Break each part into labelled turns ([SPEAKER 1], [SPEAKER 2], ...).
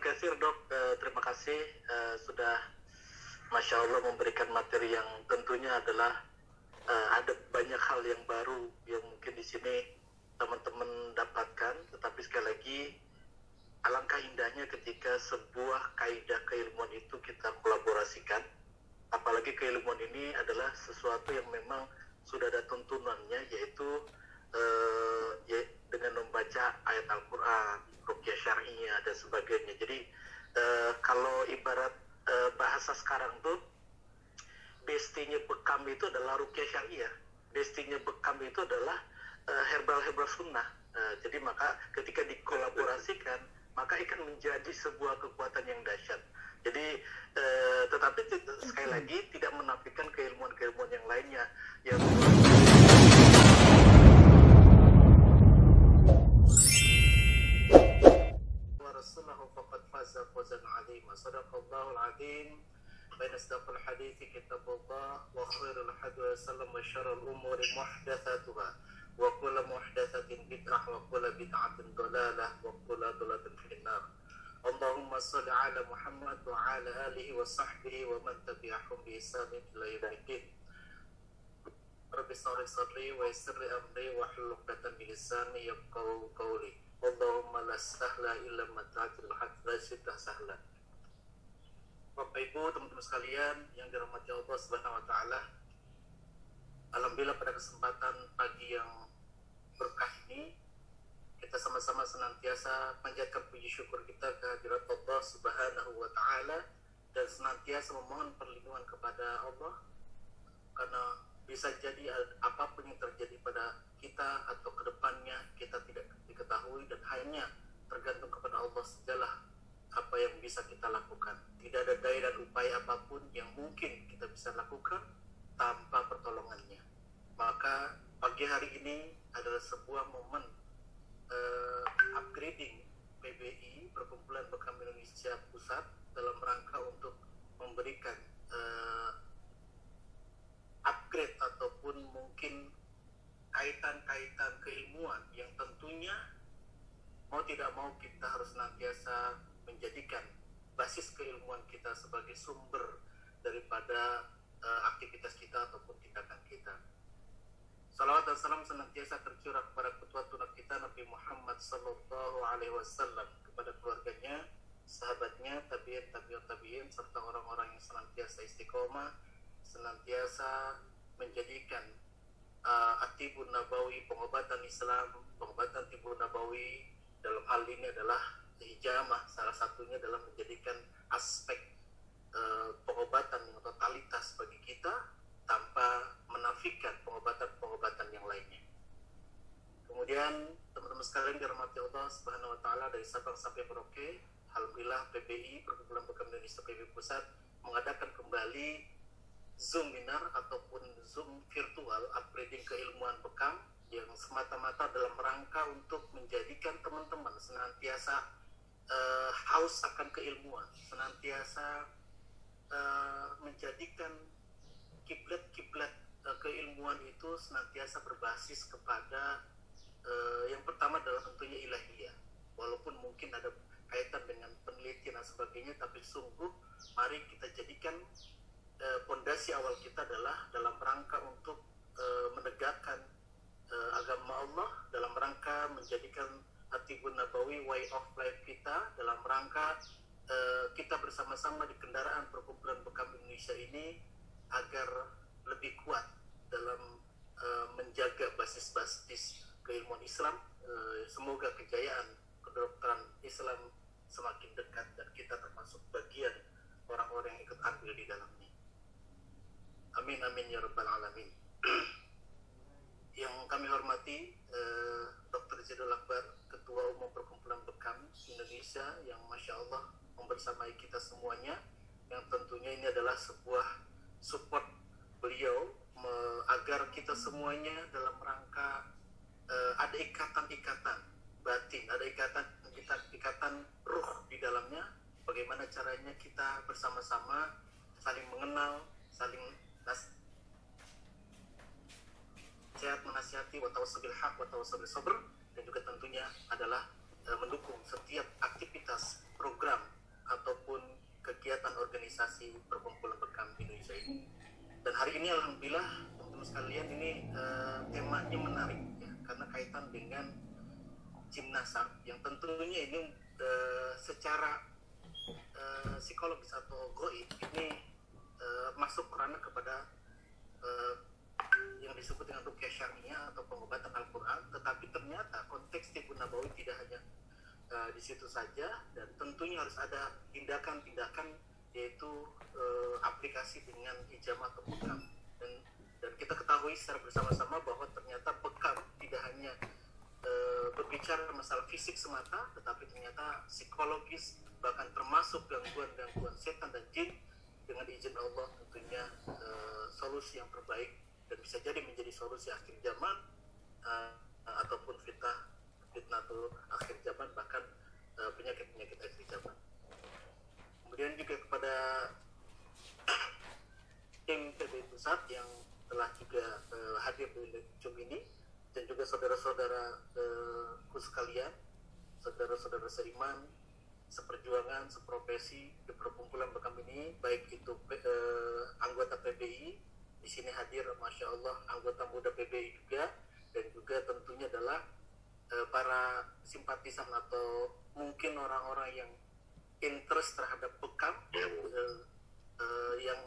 [SPEAKER 1] kasih dok. Terima kasih sudah Masya Allah memberikan materi yang tentunya adalah ada banyak hal yang baru yang mungkin di sini teman-teman dapatkan. Tetapi sekali lagi alangkah indahnya ketika sebuah kaidah keilmuan itu kita kolaborasikan. Apalagi keilmuan ini adalah sesuatu yang memang sudah ada tuntunannya, yaitu dengan membaca ayat Al-Quran, ruqyah syar'iyah dan sebagainya. Jadi kalau ibarat bahasa sekarang tuh, bestinya bekam itu adalah ruqyah syar'iyah, bestinya bekam itu adalah herbal sunnah. Jadi maka ketika dikolaborasikan, maka akan menjadi sebuah kekuatan yang dahsyat. Jadi tetapi sekali lagi tidak menafikan keilmuan-keilmuan yang lainnya yang warasulahu faqad faza fawzan 'azima. Shadaqallahul 'azim. Bain asdaqil hadithi kitabullah wa khairul hadi sallam wa syarrul umuri muhdatsatuha wa kullu muhdatsatin bid'ah wa kullu bid'atin dhalalah wa kullu dhalalatin finnar. Allahumma shalli ala Muhammad wa ala alihi wa sahbihi wa man tabi'ahum bi ihsan ila yaumil Rabbi shrah sadri wa yassir li amri wa hlul 'uqdatam min lisani yafqahu qawli. Allahumma la sahla illa ma ja'altahu sahla. Bapak Ibu, teman-teman sekalian yang dirahmati Allah Subhanahu wa taala. Alhamdulillah pada kesempatan pagi yang berkah ini kita sama-sama senantiasa panjatkan puji syukur kita kehadirat Allah Subhanahu wa taala dan senantiasa memohon perlindungan kepada Allah, karena bisa jadi apapun yang terjadi pada kita atau kedepannya kita tidak diketahui dan hanya tergantung kepada Allah sajalah apa yang bisa kita lakukan. Tidak ada daya dan upaya apapun yang mungkin kita bisa lakukan tanpa pertolongannya. Maka pagi hari ini adalah sebuah momen upgrading PBI, Perkumpulan Bekam Indonesia Pusat, dalam rangka untuk memberikan upgrade ataupun mungkin kaitan-kaitan keilmuan yang tentunya mau tidak mau kita harus senantiasa menjadikan basis keilmuan kita sebagai sumber daripada aktivitas kita ataupun tindakan kita. Salawat dan salam senantiasa tercurah kepada ketua tunak kita Nabi Muhammad sallallahu alaihi wasallam, kepada keluarganya, sahabatnya, tabi'in serta orang-orang yang senantiasa istiqomah, senantiasa menjadikan At-Tibbun Nabawi, pengobatan Islam, pengobatan Tibbun Nabawi dalam hal ini adalah hijamah, salah satunya dalam menjadikan aspek pengobatan yang totalitas bagi kita tanpa menafikan pengobatan-pengobatan yang lainnya. Kemudian teman-teman sekalian dirahmati Allah Subhanahu wa taala, dari Sabang sampai Merauke, alhamdulillah PBI, Perkumpulan Bekam Indonesia PBI Pusat, mengadakan kembali Zoom webinar ataupun Zoom virtual upgrading keilmuan bekam yang semata-mata dalam rangka untuk menjadikan teman-teman senantiasa haus akan keilmuan, senantiasa menjadikan kiblat keilmuan itu senantiasa berbasis kepada yang pertama adalah tentunya ilahiyah. Walaupun mungkin ada kaitan dengan penelitian dan sebagainya, tapi sungguh mari kita jadikan pondasi awal kita adalah dalam rangka untuk menegakkan agama Allah, dalam rangka menjadikan At-Tibbun Nabawi way of life kita, dalam rangka kita bersama-sama di kendaraan Perkumpulan Bekam Indonesia ini agar lebih kuat dalam menjaga basis-basis keilmuan Islam. Semoga kejayaan kedokteran Islam semakin dekat dan kita termasuk bagian orang-orang yang ikut andil di dalamnya. Amin amin ya rabbal alamin. Yang kami hormati Dr. Zaidul Akbar, Ketua Umum Perkumpulan Bekam Indonesia, yang Masya Allah membersamai kita semuanya, yang tentunya ini adalah sebuah support beliau agar kita semuanya dalam rangka ada ikatan-ikatan batin, ada ikatan ruh di dalamnya. Bagaimana caranya kita bersama-sama saling mengenal, saling nasihat menasihati, wa tawassaw bil haq wa tawassaw bis sabr, dan juga tentunya adalah mendukung setiap aktivitas program ataupun kegiatan organisasi perkumpulan bekam Indonesia ini. Dan hari ini alhamdulillah teman-teman sekalian ini temanya menarik ya, karena kaitan dengan Jimnasar yang tentunya ini secara psikologis atau goib ini masuk kerana kepada yang disebut dengan ruqyah syar'iyah atau pengobatan Al-Quran, tetapi ternyata konteks tibbun nabawi tidak hanya di situ saja, dan tentunya harus ada tindakan-tindakan yaitu aplikasi dengan hijamah atau bekam. Dan kita ketahui secara bersama-sama bahwa ternyata bekam tidak hanya berbicara masalah fisik semata, tetapi ternyata psikologis, bahkan termasuk gangguan-gangguan setan dan jin. Dengan izin Allah tentunya solusi yang terbaik dan bisa jadi menjadi solusi akhir zaman ataupun fitnatul akhir zaman, bahkan penyakit-penyakit akhir zaman. Kemudian juga kepada tim PBI Pusat yang telah juga hadir di Zoom ini, dan juga saudara-saudara sekalian, saudara-saudara seiman, seperjuangan, seprofesi di perkumpulan bekam ini, baik itu anggota PBI di sini hadir, masya Allah, anggota muda PBI juga, dan juga tentunya adalah para simpatisan atau mungkin orang-orang yang interest terhadap bekam yang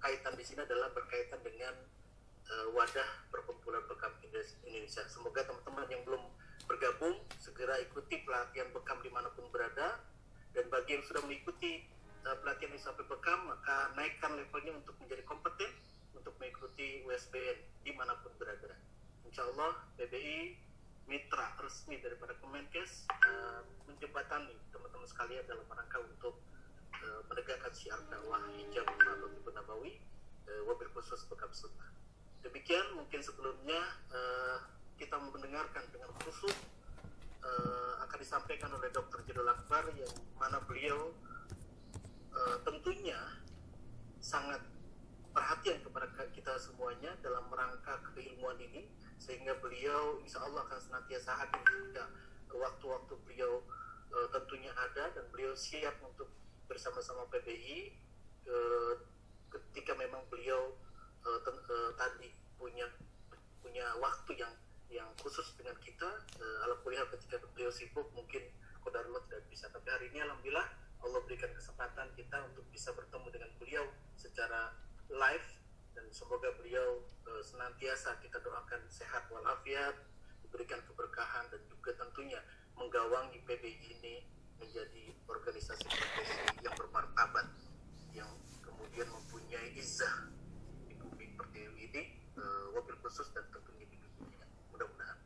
[SPEAKER 1] kaitan di sini adalah berkaitan dengan wadah perkumpulan bekam Indonesia. Semoga teman-teman yang belum bergabung segera ikuti pelatihan bekam dimanapun berada, dan bagi yang sudah mengikuti pelatihan sampai bekam, maka naikkan levelnya untuk menjadi kompeten untuk mengikuti USBN dimanapun berada. Insya Allah PBI mitra resmi daripada Kemenkes menjembatani teman-teman sekalian dalam rangka untuk menegakkan syiar dakwah hijab atau tibbun nabawi, wabil khusus bekam sunnah. Demikian mungkin sebelumnya kita mendengarkan dengan khusus akan disampaikan oleh Dr. Jidul Akbar, yang mana beliau tentunya sangat perhatian kepada kita semuanya dalam rangka keilmuan ini, sehingga beliau insya Allah akan senantiasa hadir jika waktu-waktu beliau tentunya ada, dan beliau siap untuk bersama-sama PBI ketika memang beliau tadi punya waktu yang khusus dengan kita. Alhamdulillah ketika beliau sibuk mungkin qadarullah tidak bisa, tapi hari ini alhamdulillah Allah berikan kesempatan kita untuk bisa bertemu dengan beliau secara live, dan semoga beliau senantiasa kita doakan sehat walafiat, diberikan keberkahan, dan juga tentunya menggawangi PBI ini menjadi organisasi profesi yang bermartabat, yang kemudian mempunyai izzah di bumi pertiwi ini, wabil khusus dan tentunya di dunia. Mudah-mudahan.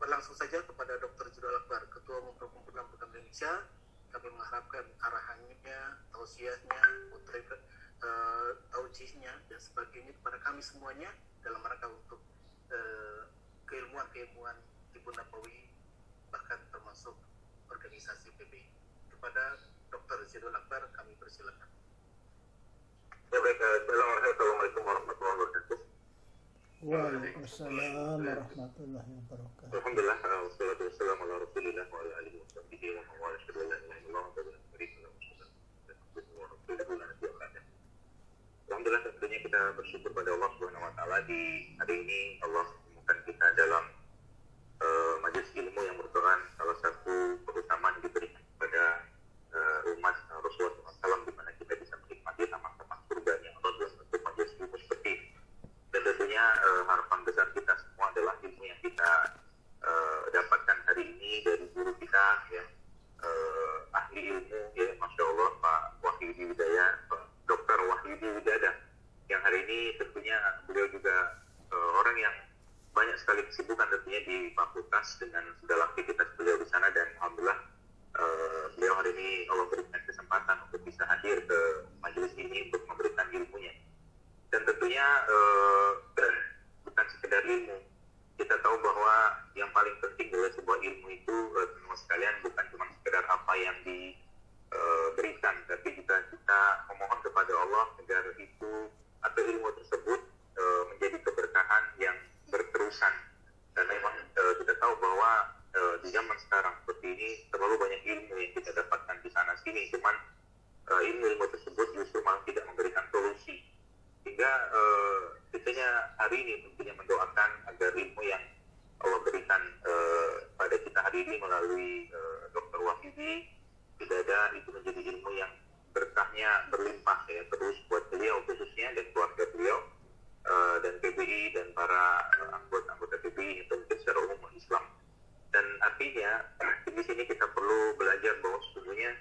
[SPEAKER 1] Langsung saja kepada Dr. Jidul Akbar, Ketua Umum Perkumpulan Bekam Indonesia. Kami mengharapkan arahannya, tausiahnya, taujihnya dan sebagainya kepada kami semuanya dalam rangka untuk keilmuan tibbun nabawi, bahkan termasuk organisasi PBI. Kepada Dr. Jidul Akbar kami persilakan.
[SPEAKER 2] Ya baik, Assalamualaikum warahmatullahi wabarakatuh.
[SPEAKER 3] Waalaikumsalam warahmatullahi wabarakatuh.
[SPEAKER 2] Alhamdulillah, wassalatu wassalamu ala rasulillah wa ala alihi wa sahbihi wa man wala, asyhadu an la ilaha illallah wa la Alhamdulillah, tentunya kita bersyukur pada Allah Subhanahu wa taala di hari ini Allah menemukan kita dalam majelis ilmu yang merupakan salah satu keutamaan diberikan kepada umat Rasulullah SAW, di mana kita bisa menikmati taman-taman surganya Allah dalam bentuk majelis ilmu seperti ini. Dan tentunya harapan besar kita semua adalah ilmu yang kita dapatkan hari ini dari guru kita, ya, ahli ilmu, ya, Masya Allah, Pak Wahyudi Widaya, Dr. Wahyudi Widada, yang hari ini tentunya beliau juga orang yang banyak sekali kesibukan tentunya di fakultas dengan segala aktivitas beliau di sana, dan alhamdulillah beliau hari ini Allah berikan kesempatan untuk bisa hadir ke majelis ini untuk memberikan ilmunya. Dan tentunya bukan sekedar ilmu, kita tahu bahwa yang paling penting dalam sebuah ilmu itu teman-teman sekalian bukan cuma sekedar apa yang diberikan, tapi juga kita memohon kepada Allah agar itu atau ilmu tersebut menjadi keberkahan yang berterusan. Karena memang kita tahu bahwa di zaman sekarang seperti ini terlalu banyak ilmu yang kita dapatkan di sana ini, cuman ilmu tersebut justru malah tidak memberikan solusi. Sehingga kitanya hari ini tentunya mendoakan agar ilmu yang Allah berikan pada kita hari ini melalui Dr. Wahyudi Widada itu menjadi ilmu yang berkahnya berlimpah ya terus buat beliau khususnya dan keluarga beliau dan PBI dan para anggota PBI itu secara umum Islam. Dan artinya di sini kita perlu belajar bahwa sesungguhnya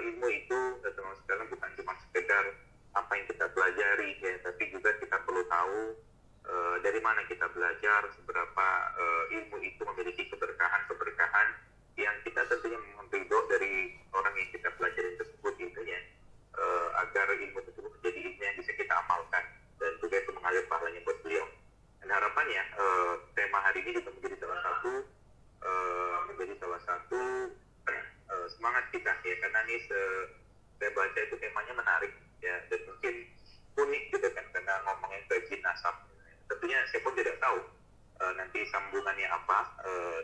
[SPEAKER 2] ilmu itu teman-teman sekalian bukan cuma sekedar apa yang kita pelajari ya, tapi juga kita perlu tahu dari mana kita belajar, seberapa ilmu itu memiliki keberkahan yang kita tentunya mohon ridho dari orang yang kita pelajari tersebut intinya agar ilmu tersebut menjadi ilmu yang bisa kita amalkan dan juga itu mengalir pahalanya buat beliau. Dan harapannya tema hari ini juga menjadi salah satu semangat kita ya, karena ini saya baca itu temanya menarik ya, dan mungkin unik gitu kan, karena ngomongin gaji nasab. Tentunya saya pun tidak tahu nanti sambungannya apa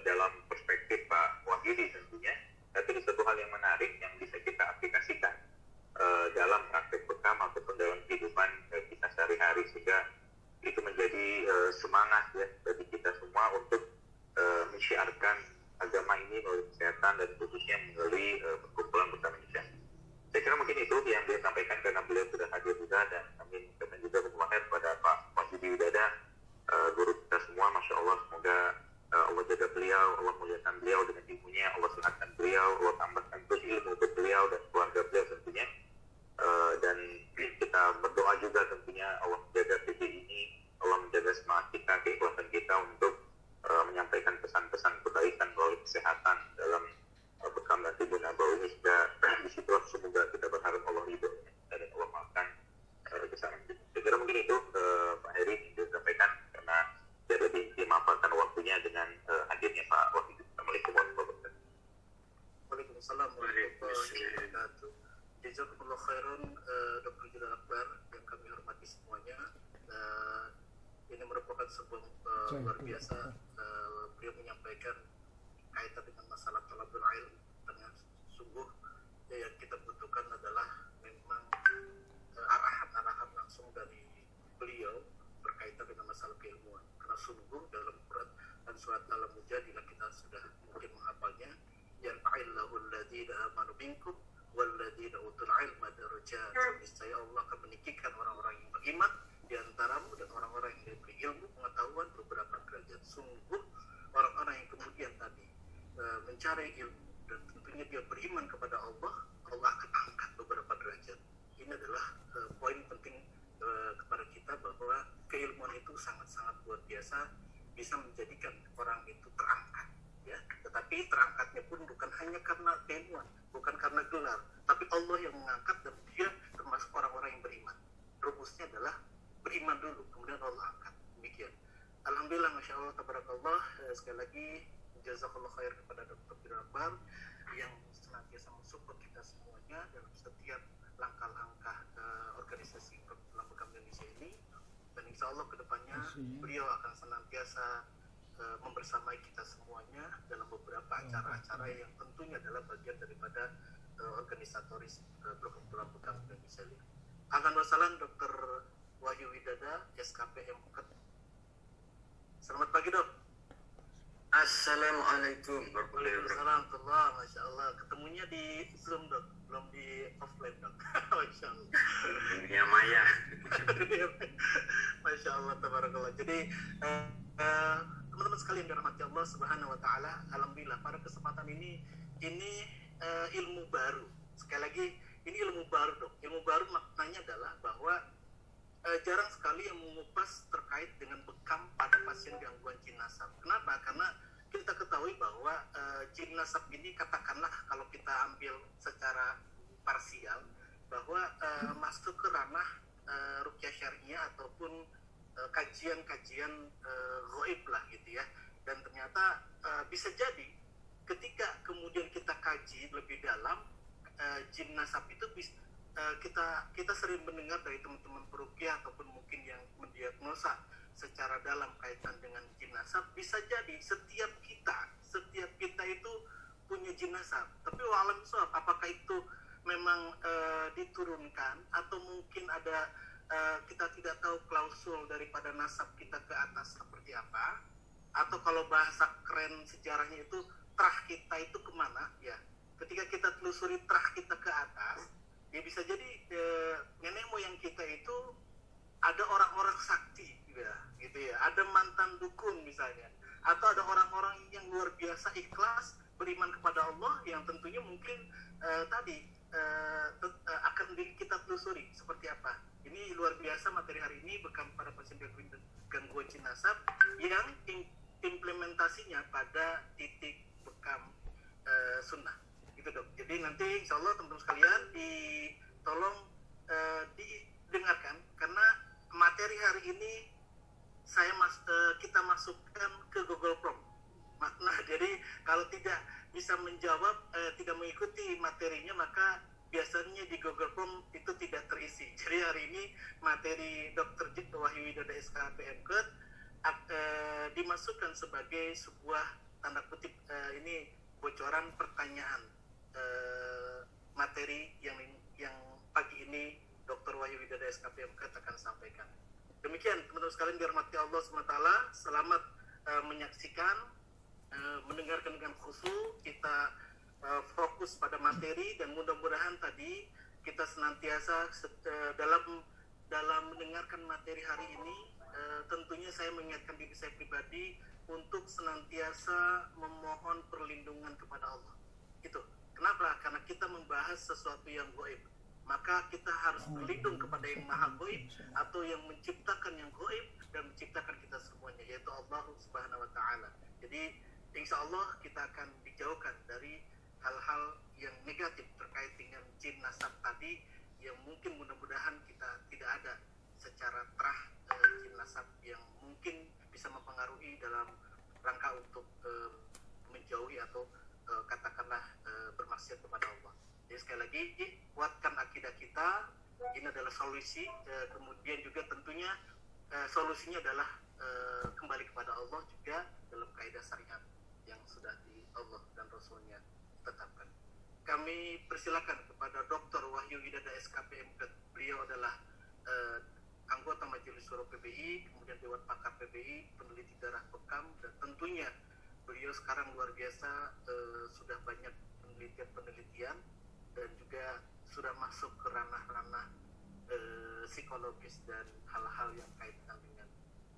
[SPEAKER 2] dalam perspektif Pak Wahyudi tentunya, tapi ini satu hal yang menarik yang bisa kita aplikasikan dalam praktek bekam ataupun dalam kehidupan kita sehari-hari, sehingga itu menjadi semangat ya bagi kita semua untuk mensyiarkan agama ini melalui kesehatan dan khususnya melalui perkumpulan bersama Indonesia. Saya kira mungkin itu yang dia sampaikan karena beliau sudah hadir juga, dan kami mengucapkan juga berterima kepada Pak Wahyudi Widada, guru kita semua, Masya Allah, semoga Allah jaga beliau, Allah muliakan beliau dengan ilmunya, Allah sehatkan beliau, Allah tambahkan terus ilmu untuk beliau dan keluarga beliau tentunya. Dan kita berdoa juga tentunya Allah menjaga PBI ini, Allah menjaga semangat kita, keikhlasan kita untuk menyampaikan pesan-pesan kebaikan melalui kesehatan dalam bekam dan tribun nabawi ini, sehingga disitulah semoga kita berharap Allah ridho dan Allah maafkan kesalahan kita. Saya kira mungkin itu Pak Heri yang disampaikan, karena tidak lebih dimanfaatkan waktunya dengan hadirnya Pak Wahyudi. Assalamualaikum warahmatullahi wabarakatuh.
[SPEAKER 1] Waalaikumsalam warahmatullahi wabarakatuh. Jazakumullah khairan Dr. Judal Akbar yang kami hormati semuanya. Ini merupakan sebuah luar biasa. Beliau menyampaikan kaitan dengan masalah talabul ilm, dengan sungguh yang kita butuhkan adalah memang arahan-arahan langsung dari beliau berkaitan dengan masalah keilmuan. Karena sungguh dalam Quran dan surat Al-Mujadilah kita sudah mungkin menghafalnya, yarfa'illahu alladhina amanu minkum walladzina utul ilma darajat. Niscaya Allah akan meninggikan orang-orang yang beriman di antaramu dan orang-orang yang diberi ilmu pengetahuan beberapa derajat. Sungguh orang-orang yang kemudian tadi mencari ilmu dan tentunya dia beriman kepada Allah, Allah akan angkat beberapa derajat. Ini adalah poin penting kepada kita bahwa keilmuan itu sangat-sangat luar biasa, bisa menjadikan orang itu terangkat ya. Tetapi terangkatnya pun bukan hanya karena keilmuan, bukan karena gelar, tapi Allah yang mengangkat dan dia termasuk orang-orang yang beriman. Rumusnya adalah beriman dulu, kemudian Allah angkat. Demikian. Alhamdulillah, Masya Allah, tabarakallah. Sekali lagi jazakallah khair kepada Dr. Judal Akbar yang senantiasa mensupport kita semuanya dalam setiap langkah-langkah organisasi perkumpulan bekam Indonesia ini, dan insya Allah kedepannya beliau akan senantiasa membersamai kita semuanya dalam beberapa acara-acara yang tentunya adalah bagian daripada organisatoris perkumpulan bekam Indonesia ini. Ahlan wa sahlan Dr. Wahyudi Widada, SKP MUKAT. Selamat pagi, Dok.
[SPEAKER 4] Assalamualaikum
[SPEAKER 1] Waalaikumsalam warahmatullahi. Masya Allah, ketemunya di Zoom, Dok, belum di offline, Dok. Masya Allah.
[SPEAKER 4] Dunia maya.
[SPEAKER 1] Masya Allah, tabarakallah. Jadi teman-teman sekalian dirahmati Allah Subhanahu wa taala, alhamdulillah pada kesempatan ini ilmu baru. Sekali lagi, ini ilmu baru, Dok. Ilmu baru maknanya adalah bahwa jarang sekali yang mengupas terkait dengan bekam pada pasien gangguan jin nasab. Kenapa? Karena kita ketahui bahwa jin nasab ini, katakanlah kalau kita ambil secara parsial, bahwa masuk ke ranah ruqyah syariah ataupun kajian-kajian gaib lah gitu ya. Dan ternyata bisa jadi ketika kemudian kita kaji lebih dalam jin nasab itu kita sering mendengar dari teman-teman peruqyah ataupun mungkin yang mendiagnosa secara dalam kaitan dengan jin nasab, bisa jadi setiap kita itu punya uji nasab. Tapi wa'alam bishawab, apakah itu memang diturunkan atau mungkin ada kita tidak tahu klausul daripada nasab kita ke atas seperti apa, atau kalau bahasa keren sejarahnya itu trah kita itu kemana ya. Ketika kita telusuri trah kita ke atas, ya bisa jadi nenek moyang kita itu ada orang-orang sakti gitu ya, ada mantan dukun misalnya, atau ada orang-orang yang luar biasa ikhlas beriman kepada Allah, yang tentunya mungkin akan kita telusuri seperti apa. Ini luar biasa materi hari ini bekam para pasien gangguan jinasab yang implementasinya pada titik bekam sunnah gitu dok. Jadi nanti insya Allah teman-teman sekalian tolong didengarkan, karena materi hari ini kita masukkan ke Google Form. Nah, jadi kalau tidak bisa menjawab, tidak mengikuti materinya, maka biasanya di Google Form itu tidak terisi. Jadi hari ini materi Dr. Wahyu Widodo SKPMK dimasukkan sebagai sebuah tanda kutip ini bocoran pertanyaan materi yang pagi ini Dr. Wahyu Widodo SKPMK akan sampaikan. Demikian teman-teman sekalian dirahmati Allah SWT. Selamat menyaksikan, mendengarkan dengan khusyuk, kita fokus pada materi, dan mudah-mudahan tadi kita senantiasa dalam mendengarkan materi hari ini, tentunya saya mengingatkan diri saya pribadi untuk senantiasa memohon perlindungan kepada Allah. Itu. Kenapa? Karena kita membahas sesuatu yang gaib. Maka kita harus berlindung kepada yang maha gaib, atau yang menciptakan yang gaib dan menciptakan kita semuanya, yaitu Allah Subhanahu wa Ta'ala. Jadi insya Allah kita akan dijauhkan dari hal-hal yang negatif terkait dengan jin nasab tadi, yang mungkin mudah-mudahan kita tidak ada secara terah jin nasab yang mungkin bisa mempengaruhi dalam rangka untuk menjauhi atau katakanlah bermaksiat kepada Allah. Jadi sekali lagi, kuatkan akidah kita, ini adalah solusi. Kemudian juga tentunya solusinya adalah kembali kepada Allah juga dalam kaidah syariat yang sudah di Allah dan Rasulnya tetapkan. Kami persilakan kepada Dr. Wahyu Widodo SKPMK. Beliau adalah anggota Majelis Syuro PBI, kemudian Dewan Pakar PBI, peneliti darah bekam, dan tentunya beliau sekarang luar biasa, sudah banyak penelitian dan juga sudah masuk ke ranah-ranah psikologis dan hal-hal yang kaitan dengan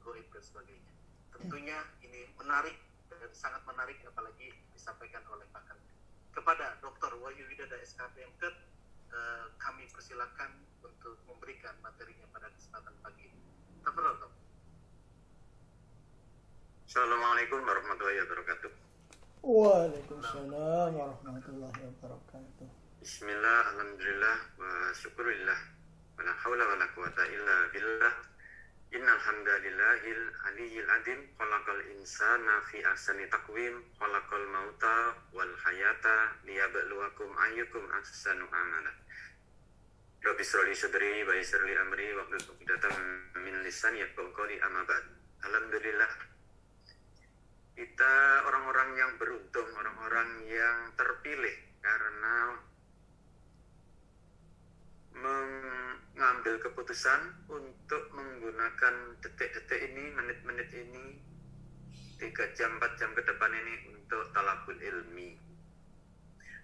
[SPEAKER 1] gaib dan sebagainya. Tentunya ini menarik dan sangat menarik, apalagi disampaikan oleh pakar. Kepada Dr. Wahyu Widodo SKPMK, kami persilakan untuk memberikan materinya pada kesempatan pagi ini. Tafadhol.
[SPEAKER 2] Assalamualaikum warahmatullahi wabarakatuh.
[SPEAKER 3] Waalaikumsalam warahmatullahi wabarakatuh.
[SPEAKER 2] Bismillah, alhamdulillah, wa syukurillah, wa la hawla wa la quwata illa billah. Innal hamdalillahil aliyyil azim, khalaqal insana fi ahsani taqwim, khalaqal mauta wal hayata liyabluwakum ayyukum ahsanu amala. Rabbi shrah li sadri wa yassir li amri wahlul 'uqdatam min lisani yafqahu qawli, amma ba'd. Alhamdulillah, kita orang-orang yang beruntung, orang-orang yang terpilih karena mengambil keputusan untuk menggunakan detik-detik ini, menit-menit ini, 3 jam, 4 jam ke depan ini untuk talabul ilmi.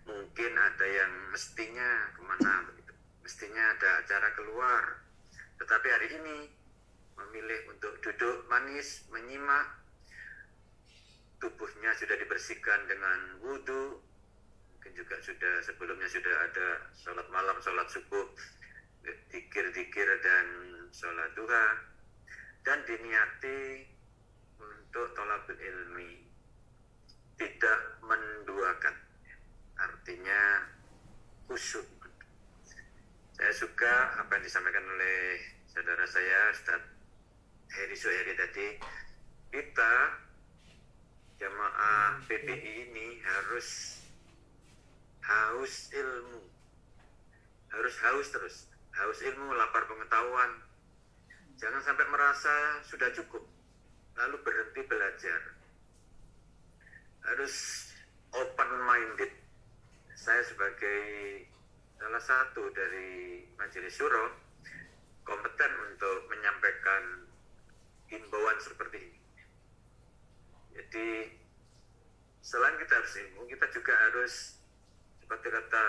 [SPEAKER 2] Mungkin ada yang mestinya kemana begitu, mestinya ada acara keluar, tetapi hari ini memilih untuk duduk manis, menyimak. Tubuhnya sudah dibersihkan dengan wudhu, mungkin juga sebelumnya sudah ada sholat malam, sholat subuh, zikir-zikir dan sholat duha, dan diniati untuk thalabul ilmi, tidak menduakan, artinya khusyuk. Saya suka apa yang disampaikan oleh saudara saya Ustaz Heri Suhairi tadi. Kita jamaah PBI ini harus haus ilmu, harus haus terus, haus ilmu, lapar pengetahuan. Jangan sampai merasa sudah cukup lalu berhenti belajar. Harus open minded, sebagai salah satu dari Majelis Syuro kompeten untuk menyampaikan himbauan seperti ini. Jadi selain kita harus ilmu, kita juga harus seperti kata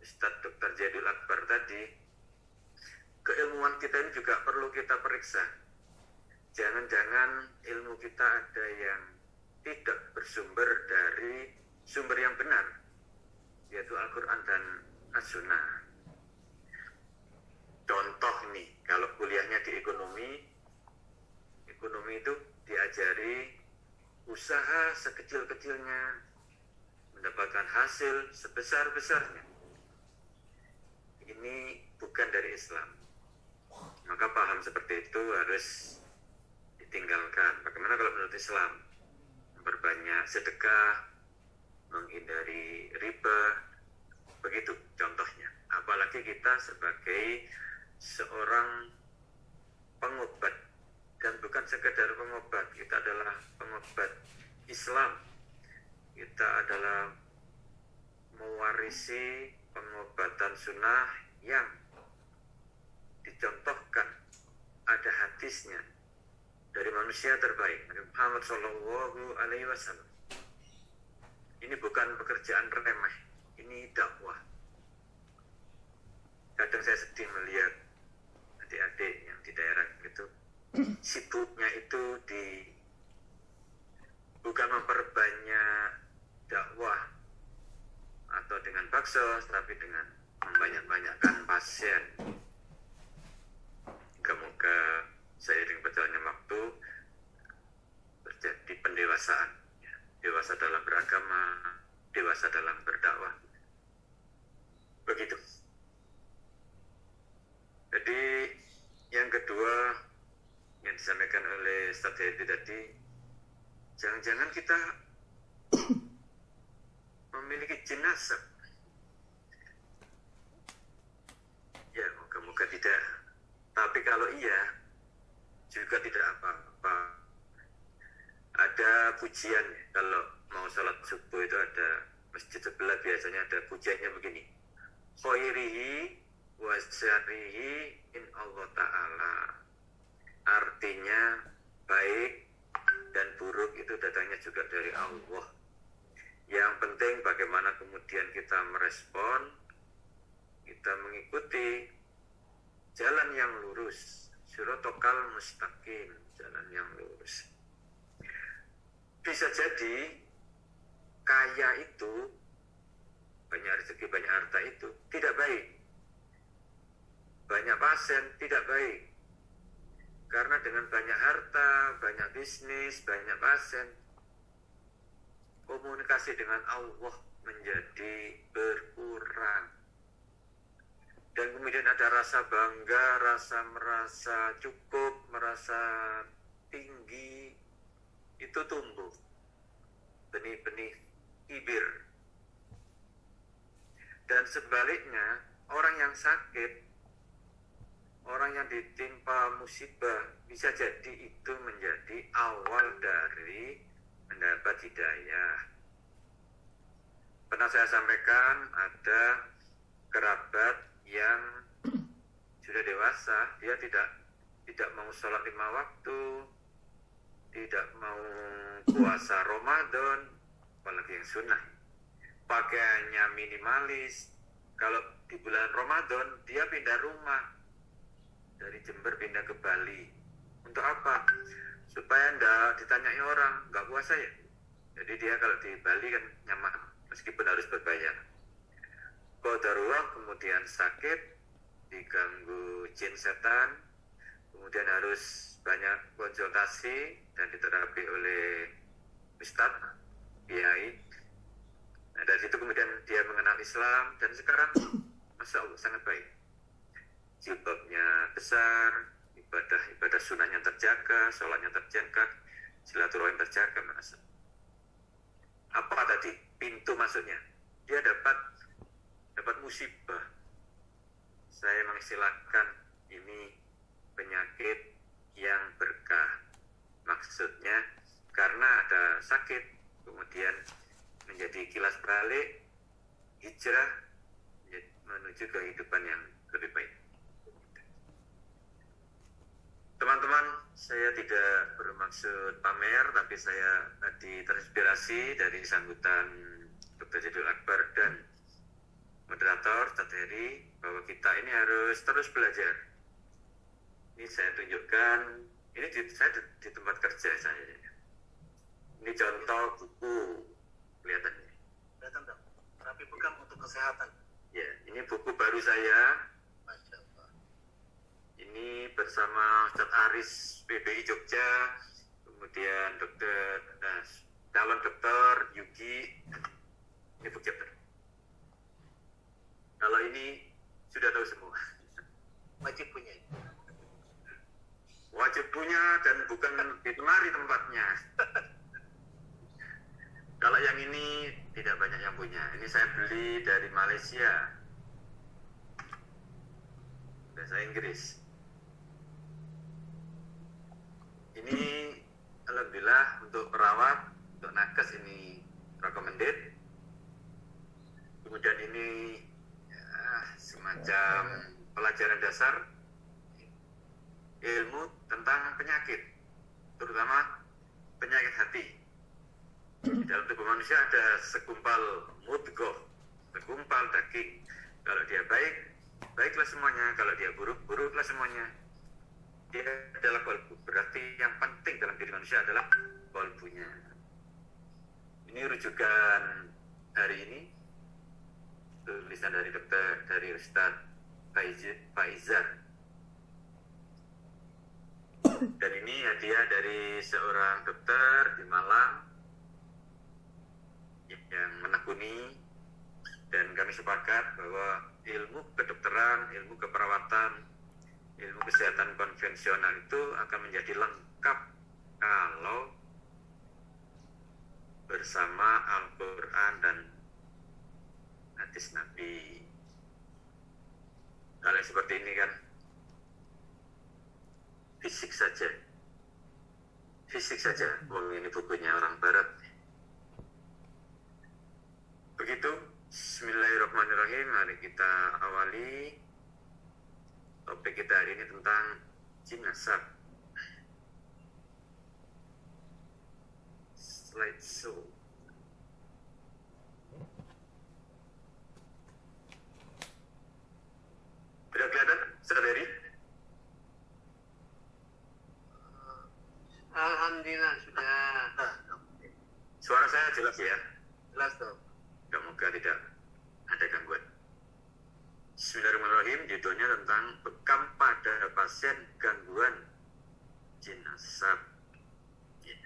[SPEAKER 2] Ustadz Dr. Jadul Akbar tadi, keilmuan kita ini juga perlu kita periksa. Jangan-jangan ilmu kita ada yang tidak bersumber dari sumber yang benar, yaitu Al-Quran dan As-Sunnah. Contoh nih, kalau kuliahnya di ekonomi itu diajari usaha sekecil-kecilnya mendapatkan hasil sebesar-besarnya. Ini bukan dari Islam. Maka paham seperti itu harus ditinggalkan. Bagaimana kalau menurut Islam? Memperbanyak sedekah, menghindari riba, begitu contohnya. Apalagi kita sebagai seorang pengobat, dan bukan sekedar pengobat, kita adalah pengobat Islam. Kita adalah mewarisi pengobatan sunnah yang dicontohkan, ada hadisnya dari manusia terbaik, Nabi Muhammad SAW. Ini bukan pekerjaan remeh, ini dakwah. Kadang saya sedih melihat adik-adik yang di daerah itu sibuknya itu bukan memperbanyak dakwah atau dengan bakso, tapi dengan membanyak-banyakkan pasien. Moga-moga seiring berjalannya waktu terjadi pendewasaan, ya. Dewasa dalam beragama, dewasa dalam berdakwah. Begitu. Jadi yang kedua yang disampaikan oleh Ustaz Hedi tadi, jangan-jangan kita memiliki jenazah. Ya, moga-moga tidak. Tapi kalau iya, juga tidak apa-apa. Ada pujian, kalau mau sholat subuh itu ada masjid sebelah biasanya ada pujiannya begini. Khairihi wa syarrihi in Allah Ta'ala. Artinya baik dan buruk itu datangnya juga dari Allah. Yang penting bagaimana kemudian kita merespon, kita mengikuti jalan yang lurus, sirotokal mustaqim, jalan yang lurus. Bisa jadi kaya itu, banyak rezeki, banyak harta itu tidak baik. Banyak pasien tidak baik. Karena dengan banyak harta, banyak bisnis, banyak pasien, komunikasi dengan Allah menjadi berkurang. Dan kemudian ada rasa bangga, rasa merasa cukup, merasa tinggi, itu tumbuh. Benih-benih kibir. Dan sebaliknya, orang yang sakit, orang yang ditimpa musibah, bisa jadi itu menjadi awal dari mendapat hidayah. Pernah saya sampaikan, ada kerabat yang sudah dewasa, dia tidak mau sholat 5 waktu, tidak mau puasa Ramadan, apalagi yang sunnah. Pakaiannya minimalis. Kalau di bulan Ramadan, dia pindah rumah. Dari Jember pindah ke Bali. Untuk apa? Supaya enggak ditanyai orang, enggak puasa ya? Jadi dia kalau di Bali kan nyaman, meskipun harus berbayar. Qadarullah kemudian sakit, diganggu jin setan, kemudian harus banyak konsultasi dan diterapi oleh Ustadz, Kiai. Nah, dari situ kemudian dia mengenal Islam, dan sekarang Masya Allah sangat baik. Jilbabnya besar, ibadah sunnahnya terjaga, sholatnya terjaga, silaturahim terjaga. Apa tadi pintu masuknya? Dia dapat musibah. Saya mengistilahkan ini penyakit yang berkah. Maksudnya karena ada sakit, kemudian menjadi kilas balik, hijrah menuju kehidupan yang lebih baik. Teman-teman, saya tidak bermaksud pamer, tapi saya tadi terinspirasi dari sambutan Dr. Jadul Akbar dan moderator Ustaz Heri bahwa kita ini harus terus belajar. Ini saya tunjukkan, ini saya di tempat kerja saya. Ini contoh buku, kelihatannya.
[SPEAKER 1] Kelihatan dong, terapi bekam untuk kesehatan.
[SPEAKER 2] Ya, ini buku baru saya.
[SPEAKER 1] Masya Allah.
[SPEAKER 2] Ini bersama Ustaz Aris PBI Jogja, kemudian calon dokter Yugi, ini book chapter. Kalau ini sudah tahu semua.
[SPEAKER 1] Wajib punya.
[SPEAKER 2] Wajib punya dan bukan di lemari tempatnya. Kalau yang ini tidak banyak yang punya. Ini saya beli dari Malaysia, bahasa Inggris. Ini alhamdulillah untuk perawat, untuk nakes ini recommended. Kemudian ini semacam pelajaran dasar ilmu tentang penyakit, terutama penyakit hati. Di dalam tubuh manusia ada segumpal mudghah, segumpal daging. Kalau dia baik, baiklah semuanya. Kalau dia buruk, buruklah semuanya. Dia adalah kolbu. Berarti yang penting dalam diri manusia adalah kolbunya. Ini rujukan hari ini, tulisan dari Ustaz Faizar. Dan ini hadiah dari seorang dokter di Malang yang menekuni, dan kami sepakat bahwa ilmu kedokteran, ilmu keperawatan, ilmu kesehatan konvensional itu akan menjadi lengkap kalau bersama Al-Quran dan hadis Nabi. Kalau seperti ini kan fisik saja, ini bukunya orang Barat. Begitu, bismillahirrahmanirrahim. Mari kita awali topik kita hari ini tentang jin nasab. Slideshow. Sudah kelihatan, saudari?
[SPEAKER 1] Alhamdulillah sudah.
[SPEAKER 2] Suara saya jelas ya?
[SPEAKER 1] Jelas dong.
[SPEAKER 2] Semoga tidak ada gangguan. Bismillahirrahmanirrahim. Judulnya tentang bekam pada pasien gangguan jin nasab. Ya.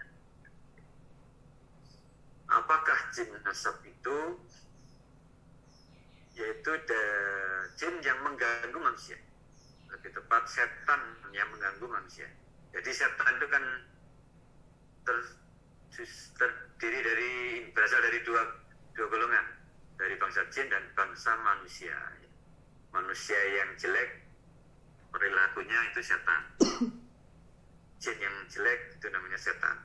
[SPEAKER 2] Apakah jin nasab itu? Yaitu jin yang mengganggu manusia. Lebih tepat setan yang mengganggu manusia. Jadi setan itu kan berasal dari dua golongan, dari bangsa jin dan bangsa manusia. Manusia yang jelek perilakunya itu setan. Jin yang jelek itu namanya setan.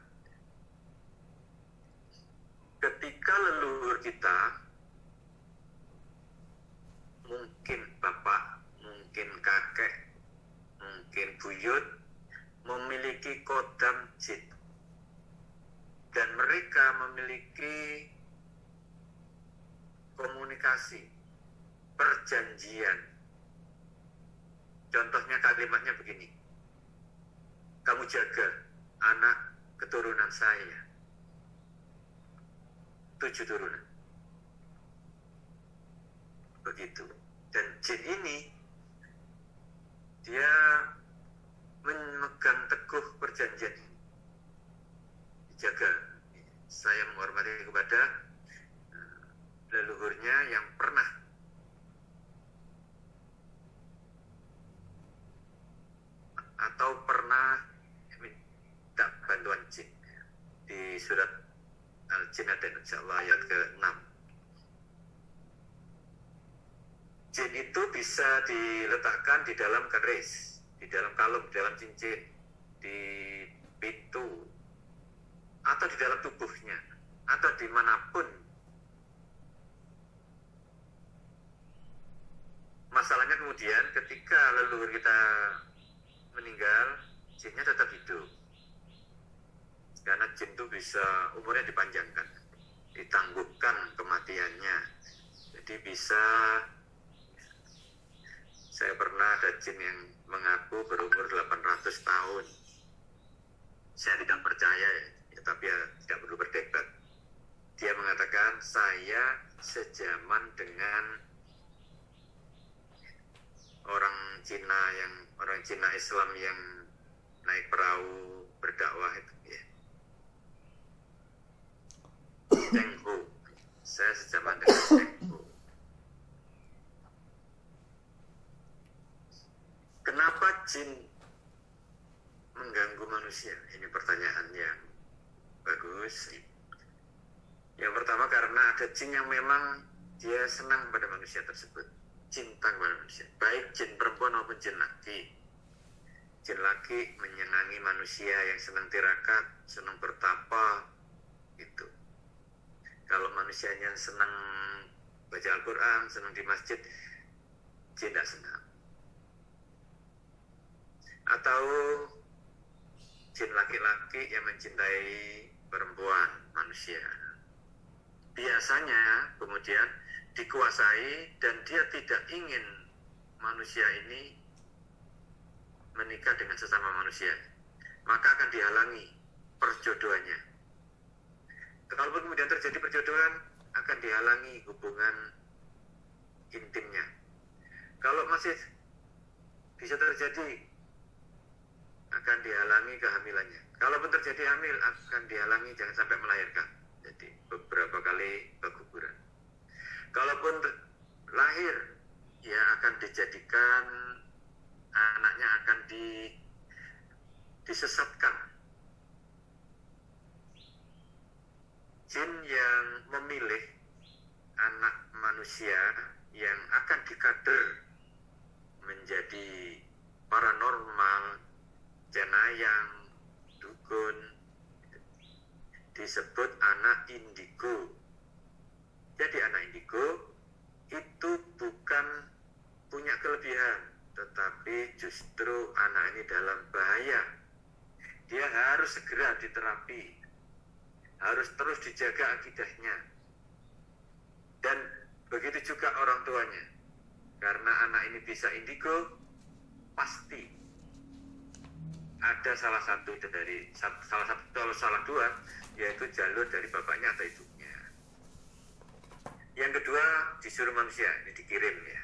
[SPEAKER 2] Ketika leluhur kita, mungkin bapak, mungkin kakek, mungkin buyut, memiliki kodam jin, dan mereka memiliki komunikasi, perjanjian. Contohnya kalimatnya begini: kamu jaga anak keturunan saya, 7 turunan. Begitu. Dan jin ini dia memegang teguh perjanjian, dijaga. Saya menghormati kepada leluhurnya yang pernah atau pernah minta bantuan jin. Di surat Al-Jin ada insyaallah ayat ke-6. Jin itu bisa diletakkan di dalam keris, di dalam kalung, di dalam cincin, di pintu, atau di dalam tubuhnya, atau dimanapun kemudian ketika leluhur kita meninggal, jinnya tetap hidup. Karena jin itu bisa umurnya dipanjangkan, ditangguhkan kematiannya. Jadi bisa, saya pernah ada jin yang mengaku berumur 800 tahun. Saya tidak percaya ya, tapi ya tidak perlu berdebat. Dia mengatakan saya sejaman dengan orang Cina Islam yang naik perahu berdakwah itu ya. Cheng Ho. Saya sejaman dengan Cheng Ho. Kenapa jin mengganggu manusia? Ini pertanyaan yang bagus. Yang pertama karena ada jin yang memang dia senang pada manusia tersebut, cinta kepada manusia, baik jin perempuan maupun jin laki. Jin laki menyenangi manusia yang senang tirakat, senang bertapa, gitu. Kalau manusianya senang baca Al-Quran, senang di masjid, jin tidak senang. Atau jin laki-laki yang mencintai perempuan, manusia. Biasanya kemudian dikuasai dan dia tidak ingin manusia ini menikah dengan sesama manusia, maka akan dihalangi perjodohannya. Kalaupun kemudian terjadi perjodohan, akan dihalangi hubungan intimnya. Kalau masih bisa terjadi, akan dihalangi kehamilannya. Kalaupun terjadi hamil, akan dihalangi jangan sampai melahirkan. Jadi beberapa kali keguguran. Kalaupun lahir, ya akan dijadikan anaknya akan disesatkan. Jin yang memilih anak manusia yang akan dikader menjadi paranormal, jenayang, dukun, disebut anak indigo. Jadi anak indigo itu bukan punya kelebihan, tetapi justru anak ini dalam bahaya. Dia harus segera diterapi, harus terus dijaga akidahnya. Dan begitu juga orang tuanya. Karena anak ini bisa indigo, pasti ada salah satu kalau salah dua, yaitu jalur dari bapaknya atau ibunya. Yang kedua, disuruh manusia, ini dikirim ya.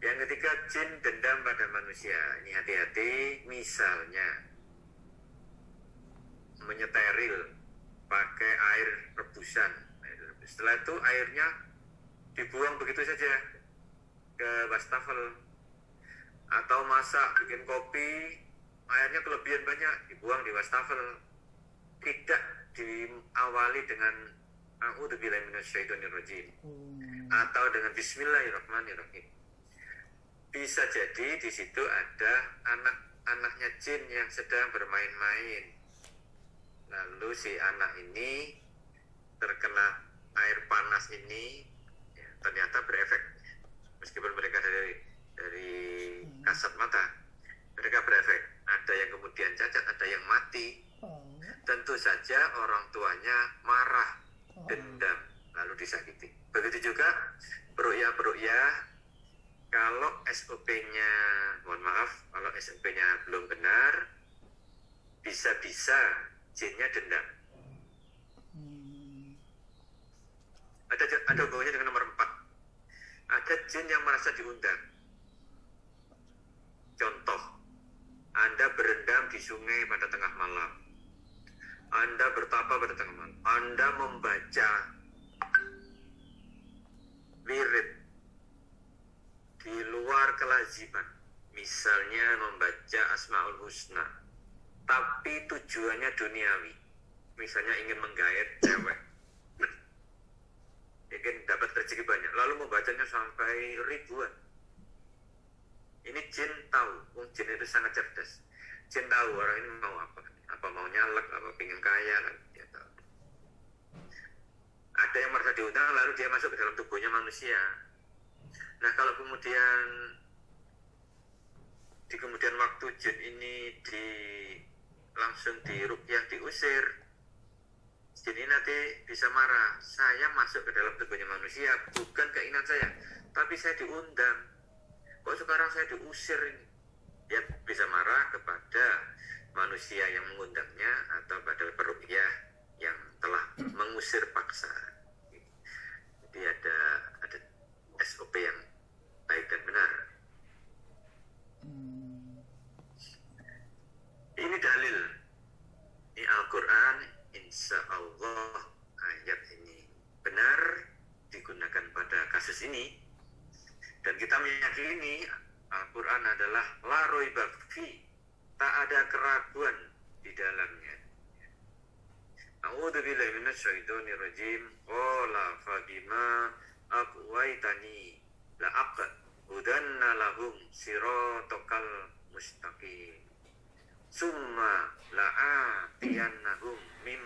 [SPEAKER 2] Yang ketiga, jin dendam pada manusia. Ini hati-hati, misalnya menyeteril pakai air rebusan. Setelah itu airnya dibuang begitu saja ke wastafel. Atau masak, bikin kopi, airnya kelebihan banyak, dibuang di wastafel. Tidak diawali dengan a'udzubillahi minasyaitonirrajim atau dengan bismillahirrahmanirrahim. Bisa jadi di situ ada anak-anaknya jin yang sedang bermain-main. Lalu si anak ini terkena air panas ini, ya, ternyata berefek. Meskipun mereka dari kasat mata, mereka berefek. Ada yang kemudian cacat, ada yang mati. Tentu saja orang tuanya marah, dendam, lalu disakiti. Begitu juga peruqyah, kalau SOP-nya, mohon maaf, kalau SOP-nya belum benar, bisa-bisa jinnya dendam. Ada hubungannya dengan nomor 4. Ada jin yang merasa diundang. Contoh, Anda berendam di sungai pada tengah malam. Anda bertapa pada tengah malam. Anda membaca wirid di luar kelaziman. Misalnya membaca Asmaul Husna. Tapi tujuannya duniawi. Misalnya ingin menggait cewek. Ingin dapat rezeki banyak. Lalu membacanya sampai ribuan. Ini jin tahu. Jin itu sangat cerdas. Jin tahu orang ini mau apa. Apa mau nyalek, apa pengen kaya, kan dia tahu. Ada yang merasa diundang, lalu dia masuk ke dalam tubuhnya manusia.
[SPEAKER 4] Nah kalau kemudian di kemudian waktu jin ini langsung diruqyah, diusir, jin ini nanti bisa marah. Saya masuk ke dalam tubuhnya manusia, bukan keinginan saya, tapi saya diundang. Kok sekarang saya diusir ini? Dia bisa marah kepada manusia yang mengundangnya atau pada peruqyah yang telah mengusir paksa. Jadi ada SOP yang baik dan benar. Ini dalil, ini Al-Quran, insya Allah ayat ini benar digunakan pada kasus ini, dan kita meyakini Al-Quran adalah la raiba fi, tak ada keraguan di dalamnya. A'udzubillahi minasyaitonir rajim. Qala fabima aqwaitani la aqudanna lahum siratal mustaqim. Summa la'atiyannahum min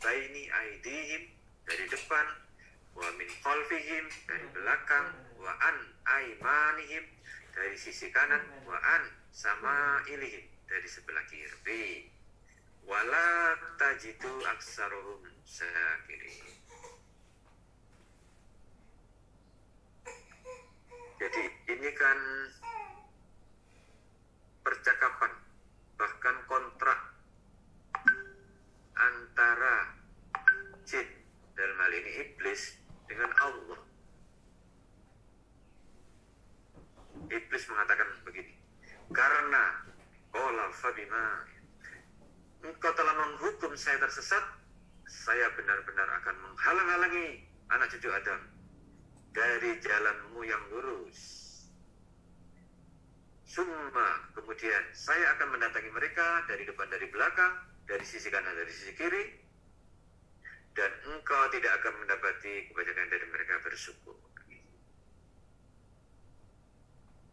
[SPEAKER 4] baini aidihim, dari depan, wa min khalfihim, dari belakang, wa an aimanihim, dari sisi kanan, wa an samailihim, dari sebelah kiri. Wala tajidu aksarohum syakirin. Jadi ini kan percakapan, bahkan kontrak antara jin, dalam hal ini iblis, dengan Allah. Iblis mengatakan begini, karena qala fabima, engkau telah menghukum saya tersesat, saya benar-benar akan menghalang-halangi anak cucu Adam dari jalanmu yang lurus. Summa, kemudian saya akan mendatangi mereka dari depan, dari belakang, dari sisi kanan, dari sisi kiri, dan engkau tidak akan mendapati kebanyakan dari mereka bersyukur.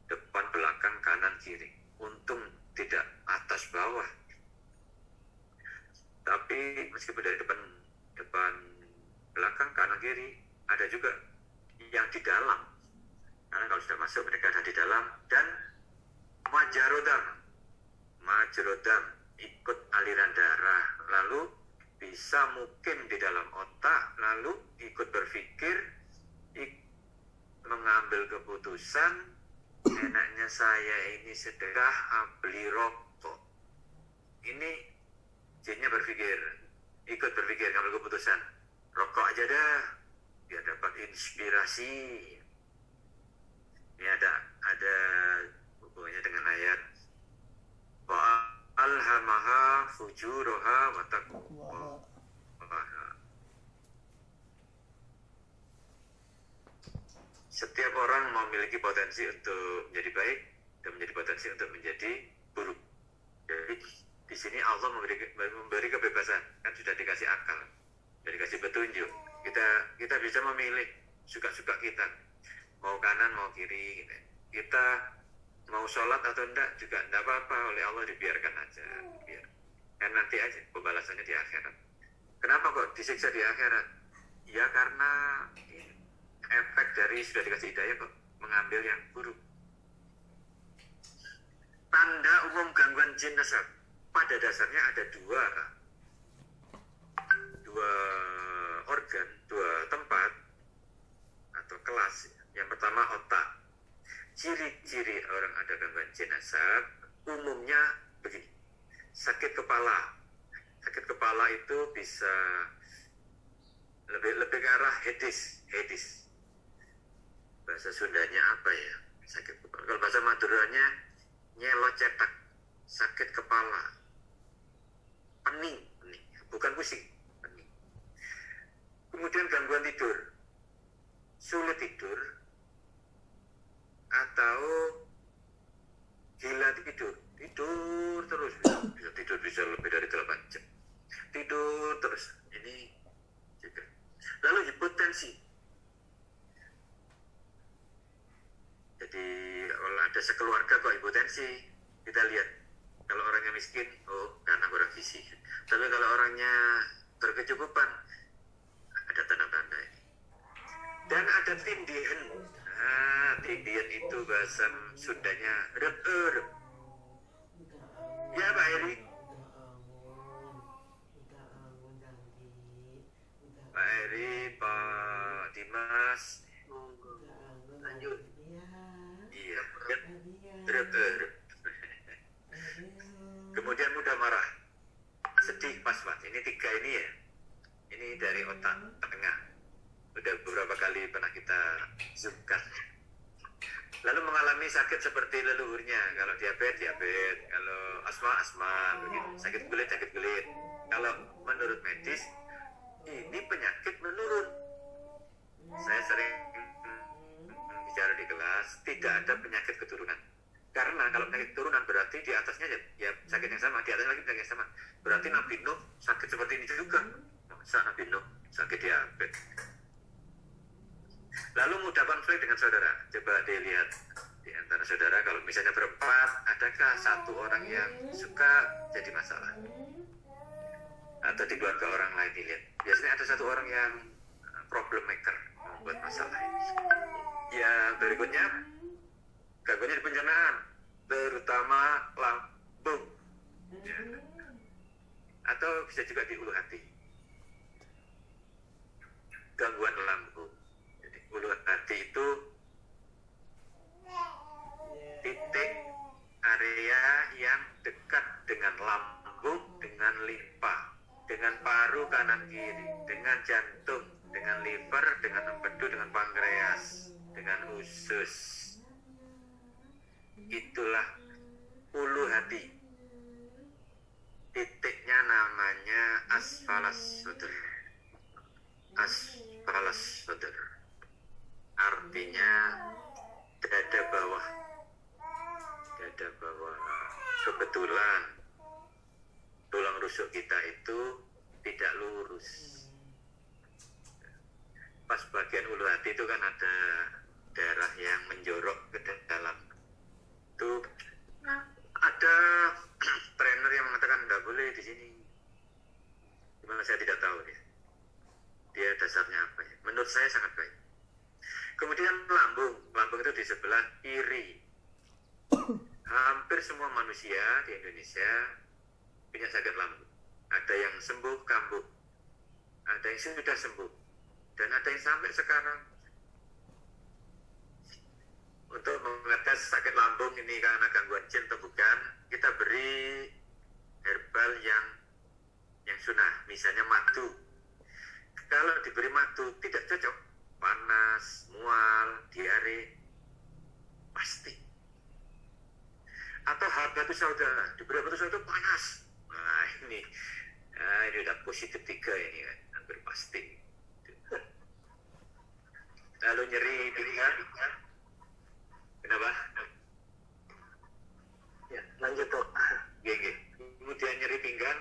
[SPEAKER 4] Depan, belakang, kanan, kiri. Untung tidak atas bawah. Tapi meskipun dari depan, belakang, kanan, kiri, ada juga yang di dalam. Karena kalau sudah masuk mereka ada di dalam. Dan majrodam, ikut aliran darah, lalu bisa mungkin di dalam otak, lalu ikut berpikir, mengambil keputusan, enaknya saya ini sedekah beli rokok. Ini jinnya ikut berpikir, ngambil keputusan, rokok aja dah, biar dapat inspirasi. Ini ada hubungannya dengan ayat wa alhamaha fujuraha wa taqwaha. Setiap orang memiliki potensi untuk menjadi baik dan menjadi potensi untuk menjadi buruk. Jadi di sini Allah memberi kebebasan, kan sudah dikasih akal, sudah dikasih petunjuk. Kita bisa memilih suka-suka kita, mau kanan mau kiri. Kita mau sholat atau enggak juga enggak apa-apa, oleh Allah dibiarkan aja, kan nanti aja pembalasannya di akhirat. Kenapa kok disiksa di akhirat? Ya karena efek dari sudah dikasih hidayah kok mengambil yang buruk. Tanda umum gangguan jin nasab, pada dasarnya ada dua organ, dua tempat atau kelas. Yang pertama otak. Ciri-ciri orang ada gangguan jin nasab umumnya begini: sakit kepala. Sakit kepala itu bisa lebih ke arah hedis. Bahasa Sundanya apa ya? Sakit kepala. Kalau bahasa Maduranya nyelo cetak. Sakit kepala. Pening, bukan pusing, pening. Kemudian gangguan tidur, sulit tidur, atau gila tidur terus, bisa tidur bisa lebih dari 8 jam, tidur terus. Ini juga. Lalu hipotensi. Jadi kalau ada sekeluarga kok hipotensi, kita lihat. Kalau orangnya miskin, karena kurang gizi. Tapi kalau orangnya berkecukupan, ada tanda-tanda ini. Dan ada tindihan. hati biyen itu bahasa Sundanya rep. Ya Pak Heri. Pak Heri, Pak Dimas.
[SPEAKER 1] Lanjut.
[SPEAKER 4] Iya, rep. Kemudian mudah marah, sedih, pas-pas. Ini 3 ini ya. Ini dari otak tengah. Udah beberapa kali pernah kita zoomkan. Lalu mengalami sakit seperti leluhurnya. Kalau diabetes, kalau asma, begitu. Sakit kulit. Kalau menurut medis, ini penyakit menurun. Saya sering bicara di kelas, tidak ada penyakit keturunan. Karena kalau penyakit keturunan berarti di atasnya ya sakit yang sama, di atasnya lagi penyakit yang sama. Berarti Nabi Nuh sakit seperti ini juga. Masa Nabi Nuh sakit diabetes? Lalu mudah konflik dengan saudara. Coba dilihat di antara saudara, kalau misalnya berempat, adakah satu orang yang suka jadi masalah? Atau di keluarga orang lain dilihat. Biasanya ada satu orang yang problem maker, membuat masalah. Ya berikutnya, gangguannya di pencernaan, terutama lambung. Ya. Atau bisa juga di ulu hati. Gangguan lambung. Jadi ulu hati itu titik area yang dekat dengan lambung, dengan limpa, dengan paru kanan kiri, dengan jantung, dengan liver, dengan empedu, dengan pankreas, dengan usus. Itulah ulu hati. Titiknya namanya asfalas sadr. Asfalas sadr. Artinya dada bawah. Dada bawah. Kebetulan tulang rusuk kita itu tidak lurus. Pas bagian ulu hati itu kan ada darah yang menjorok ke dalam. Itu ada trainer yang mengatakan nggak boleh di sini. Gimana saya tidak tahu dia. Dia dasarnya apa ya? Menurut saya sangat baik. Kemudian lambung itu di sebelah kiri. Hampir semua manusia di Indonesia punya sakit lambung. Ada yang sembuh kambuh, ada yang sudah sembuh, dan ada yang sampai sekarang. Untuk mengetes sakit lambung ini karena gangguan jin atau bukan, kita beri herbal yang sunnah, misalnya madu. Kalau diberi madu tidak cocok, panas, mual, diare, pasti. Atau habatus sauda, diberi habatus sauda panas. Nah ini udah positif 3 ini kan, hampir pasti. Lalu nyeri pinggang, kenapa?
[SPEAKER 1] Ya, lanjut dok.
[SPEAKER 4] Gini. Kemudian nyeri pinggang,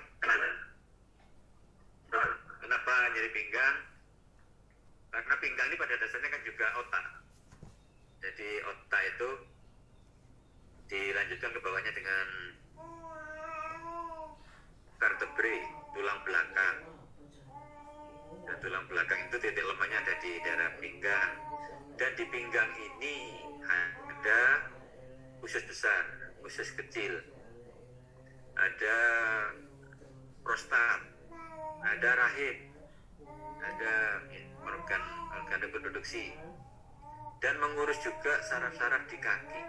[SPEAKER 4] kenapa nyeri pinggang? Karena pinggang ini pada dasarnya kan juga otak. Jadi otak itu dilanjutkan ke bawahnya dengan vertebrae, tulang belakang. Dan tulang belakang itu titik lemahnya ada di daerah pinggang. Dan di pinggang ini ada usus besar, usus kecil, ada prostat, ada rahim, ada organ reproduksi, dan mengurus juga saraf-saraf di kaki.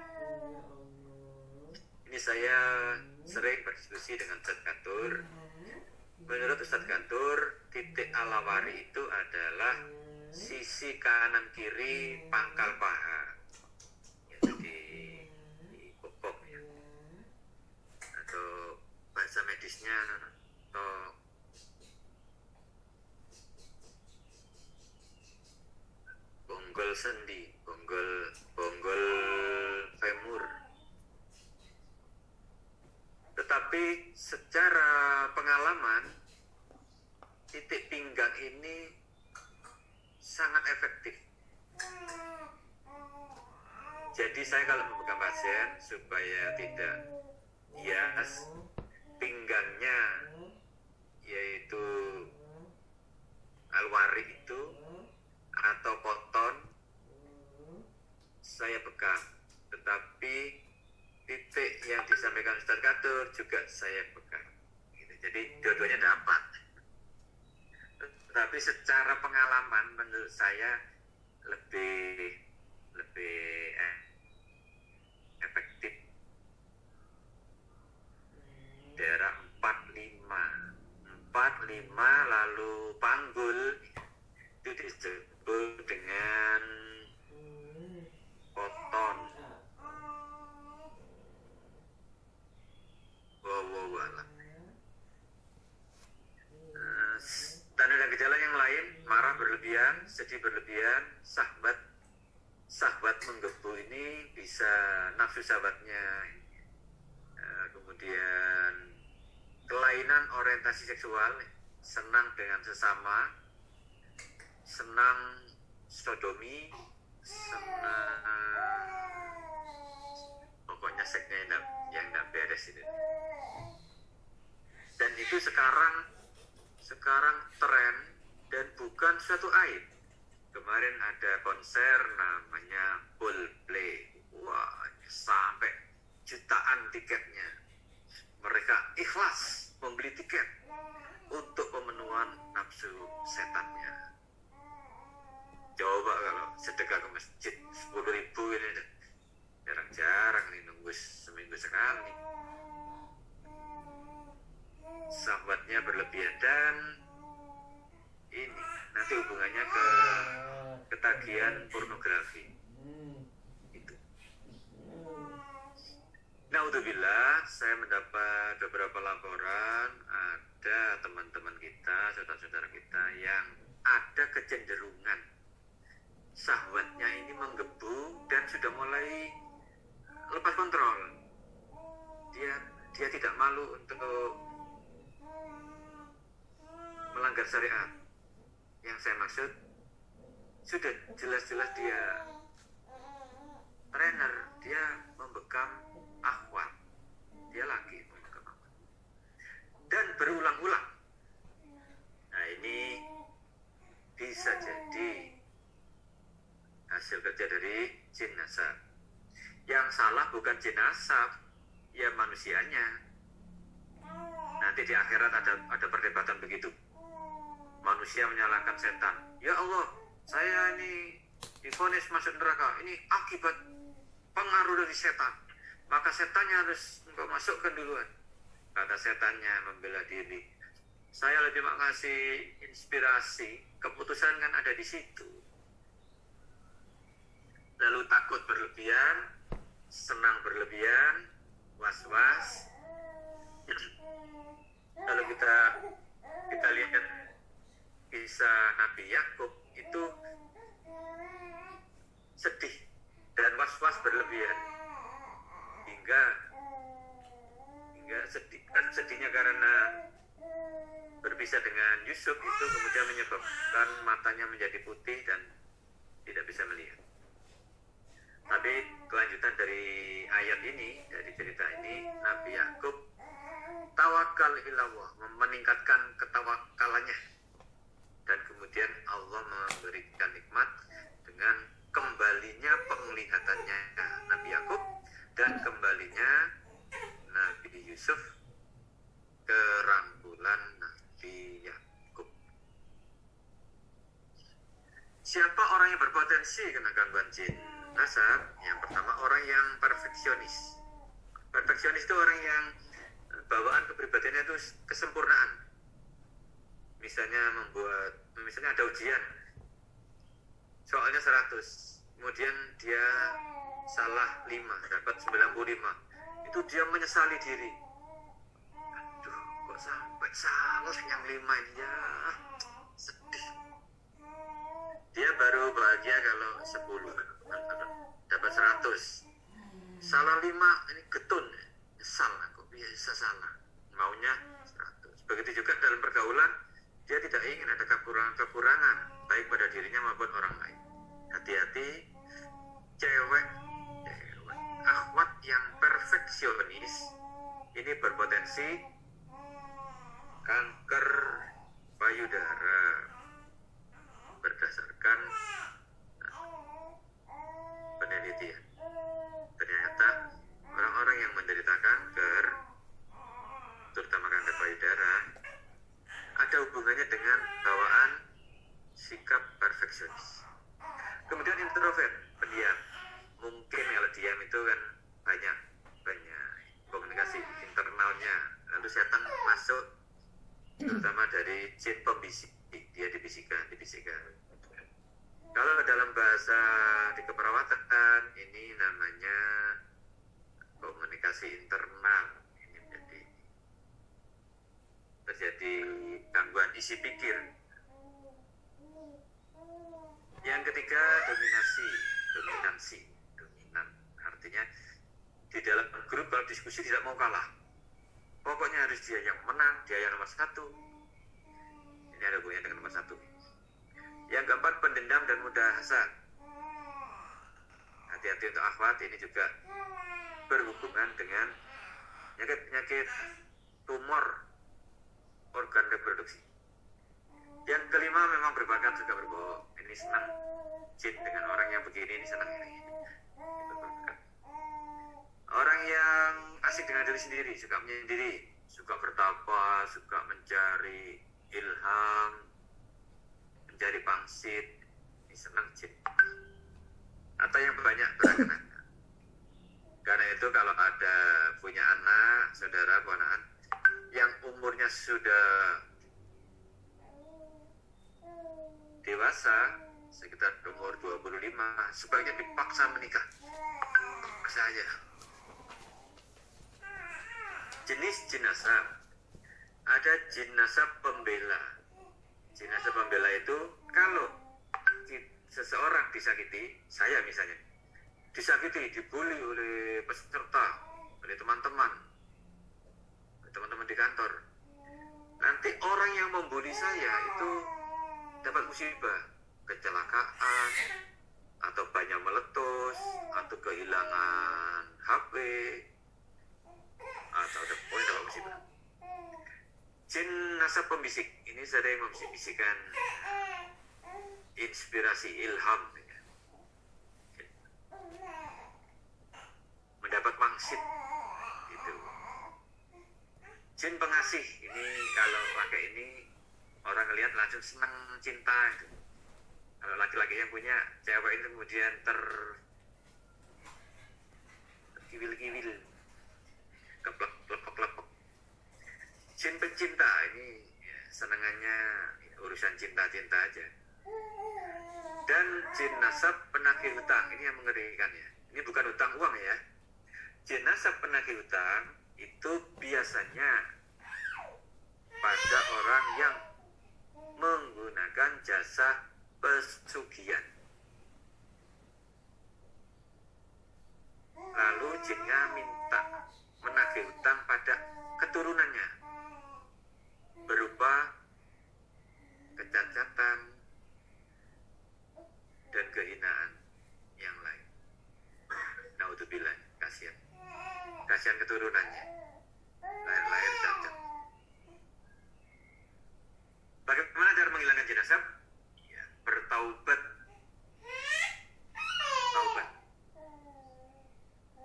[SPEAKER 4] Ini saya sering berdiskusi dengan Ustadz Kantur. Menurut Ustadz Kantur, titik alawari itu adalah sisi kanan kiri pangkal paha, yaitu di bokok ya. Atau bahasa medisnya atau bonggol sendi, bonggol femur. Tetapi secara pengalaman, titik pinggang ini sangat efektif. Jadi saya kalau membuka pasien supaya tidak hias pinggangnya, yaitu alwari itu atau poton, saya tidur juga saya pegang gitu. Jadi dua-duanya dapat. Tapi secara pengalaman menurut saya lebih efektif daerah 45 lalu panggul itu disebut dengan koton. Tanda dan gejala yang lain, marah berlebihan, sedih berlebihan, sahwat menggebu, ini bisa nafsu sahabatnya, kemudian kelainan orientasi seksual, senang dengan sesama, senang sodomi, senang pokoknya seksnya yang tidak beres itu. Dan itu sekarang tren dan bukan suatu aib. Kemarin ada konser namanya Coldplay. Wah, sampai jutaan tiketnya. Mereka ikhlas membeli tiket untuk pemenuhan nafsu setannya. Coba kalau sedekah ke masjid 10.000 ini jarang-jarang nih, nunggu seminggu sekali. Sahabatnya berlebihan dan ini nanti hubungannya ke ketagihan pornografi. Itu. Naudzubillah, saya mendapat beberapa laporan ada teman-teman kita, saudara-saudara kita yang ada kecenderungan syahwatnya ini menggebu dan sudah mulai lepas kontrol. Dia tidak malu untuk melanggar syariat. Yang saya maksud, sudah jelas-jelas dia trainer, dia membekam akhwat, dia lagi membekam akhwat, dan berulang-ulang. Nah, ini bisa jadi hasil kerja dari jin nasab. Yang salah bukan jin nasab, ya manusianya. Nanti di akhirat ada perdebatan begitu. Manusia menyalahkan setan. Ya Allah, saya ini divonis masuk neraka. Ini akibat pengaruh dari setan. Maka setannya harus engkau masukkan duluan. Kata setannya membela diri. Saya lebih mengasih inspirasi. Keputusan kan ada di situ. Lalu takut berlebihan, senang berlebihan, was-was. Lalu kita lihat kisah Nabi Yakub, itu sedih dan was-was berlebihan hingga sedihnya karena berpisah dengan Yusuf itu kemudian menyebabkan matanya menjadi putih dan tidak bisa melihat. Tapi kelanjutan dari ayat ini, dari cerita ini, Nabi Yakub tawakal ilallah, meningkatkan ketawakalannya, dan kemudian Allah memberikan nikmat dengan kembalinya penglihatannya Nabi Yakub dan kembalinya Nabi Yusuf ke rangkulan Nabi Yakub. Siapa orang yang berpotensi kena gangguan jin nasab? Yang pertama, orang yang perfeksionis. Perfeksionis itu orang yang bawaan kepribadiannya itu kesempurnaan. Misalnya ada ujian, soalnya 100, kemudian dia salah 5, dapat 95. Itu dia menyesali diri. Aduh, kok sampai salah yang 5 ini ya, sedih. Dia baru bahagia kalau 10, dapat 100. Salah 5, ini getun, nyesal aku bisa salah, maunya 100. Begitu juga dalam pergaulan, dia tidak ingin ada kekurangan baik pada dirinya maupun orang lain. Hati-hati, cewek akhwat yang perfeksionis ini berpotensi kanker payudara berdasarkan penelitian. Ternyata orang-orang yang menderita kanker perfeksionis. Kemudian introvert, pendiam. Mungkin kalau diam itu kan banyak komunikasi internalnya. Lalu setan masuk, terutama dari jin pembisik, dia dibisikkan. Kalau dalam bahasa di keperawatan ini namanya komunikasi internal. Ini terjadi gangguan isi pikir. Yang ketiga, dominansi. Dominan artinya di dalam grup kalau diskusi tidak mau kalah. Pokoknya harus dia yang menang, dia yang nomor satu. Ini ada hubungannya dengan nomor satu. Yang keempat, pendendam dan mudah hasad. Hati-hati untuk akhwat, ini juga berhubungan dengan penyakit tumor organ reproduksi. Yang kelima, memang berbakat, suka berbohong. Ini senang jin dengan orang yang begini, ini senang ini. Orang yang asik dengan diri sendiri, suka menyendiri, suka bertapa, suka mencari ilham, mencari pangsit, ini senang jin. Atau yang banyak beranak. Karena itu kalau ada punya anak, saudara, ponakan yang umurnya sudah dewasa, sekitar umur 25, sebaiknya dipaksa menikah. Paksa aja. Jenis jenazah. Ada jenazah pembela. Jenazah pembela itu kalau seseorang disakiti, saya misalnya, disakiti, dibully oleh peserta, oleh teman-teman di kantor. Nanti orang yang membuli saya itu dapat musibah, kecelakaan, atau banyak meletus, atau kehilangan HP, atau ada poin dapat musibah. Jin nasab pembisik ini sering membisikan inspirasi ilham, mendapat pangsit gitu. Jin pengasih ini kalau pakai ini orang ngelihat langsung senang, cinta gitu. Kalau laki-laki yang punya cewek itu kemudian terkiwil-kiwil, keplek. Jin pencinta ini ya, senangannya urusan cinta-cinta aja. Dan jin nasab penagih hutang, ini yang mengerikan ya. Ini bukan hutang uang ya. Jin nasab penagih hutang itu biasanya pada orang yang menggunakan jasa pesugihan. Lalu jinnya minta menagih hutang pada keturunannya berupa kecacatan dan kehinaan yang lain. Naudzubillah, kasihan keturunannya, lahir cacat. Bagaimana cara menghilangkan jin nasab? Ya, bertaubat,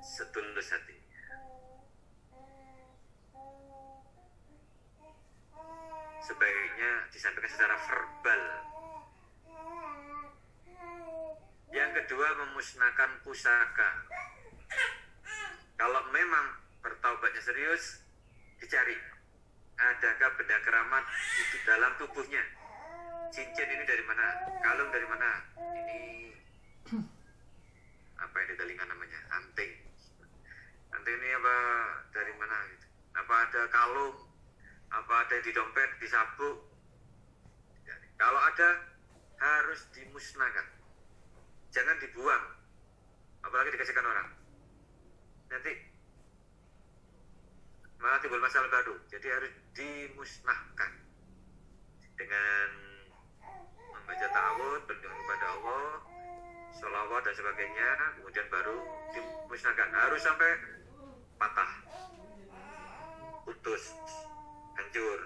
[SPEAKER 4] setulus hati. Sebaiknya disampaikan secara verbal. Yang kedua, memusnahkan pusaka. Kalau memang bertaubatnya serius, dicari adakah benda keramat itu dalam tubuhnya. Cincin ini dari mana? Kalung dari mana? Ini apa yang di telinga namanya? Anting. Anting ini apa dari mana gitu? Apa ada kalung? Apa ada di dompet, di sabuk? Kalau ada, harus dimusnahkan. Jangan dibuang. Apalagi dikasihkan orang. Nanti malah timbul masalah baru. Jadi harus dimusnahkan dengan membaca ta'awudz, berdoa kepada Allah, sholawat dan sebagainya, kemudian baru dimusnahkan. Harus sampai patah, putus, hancur,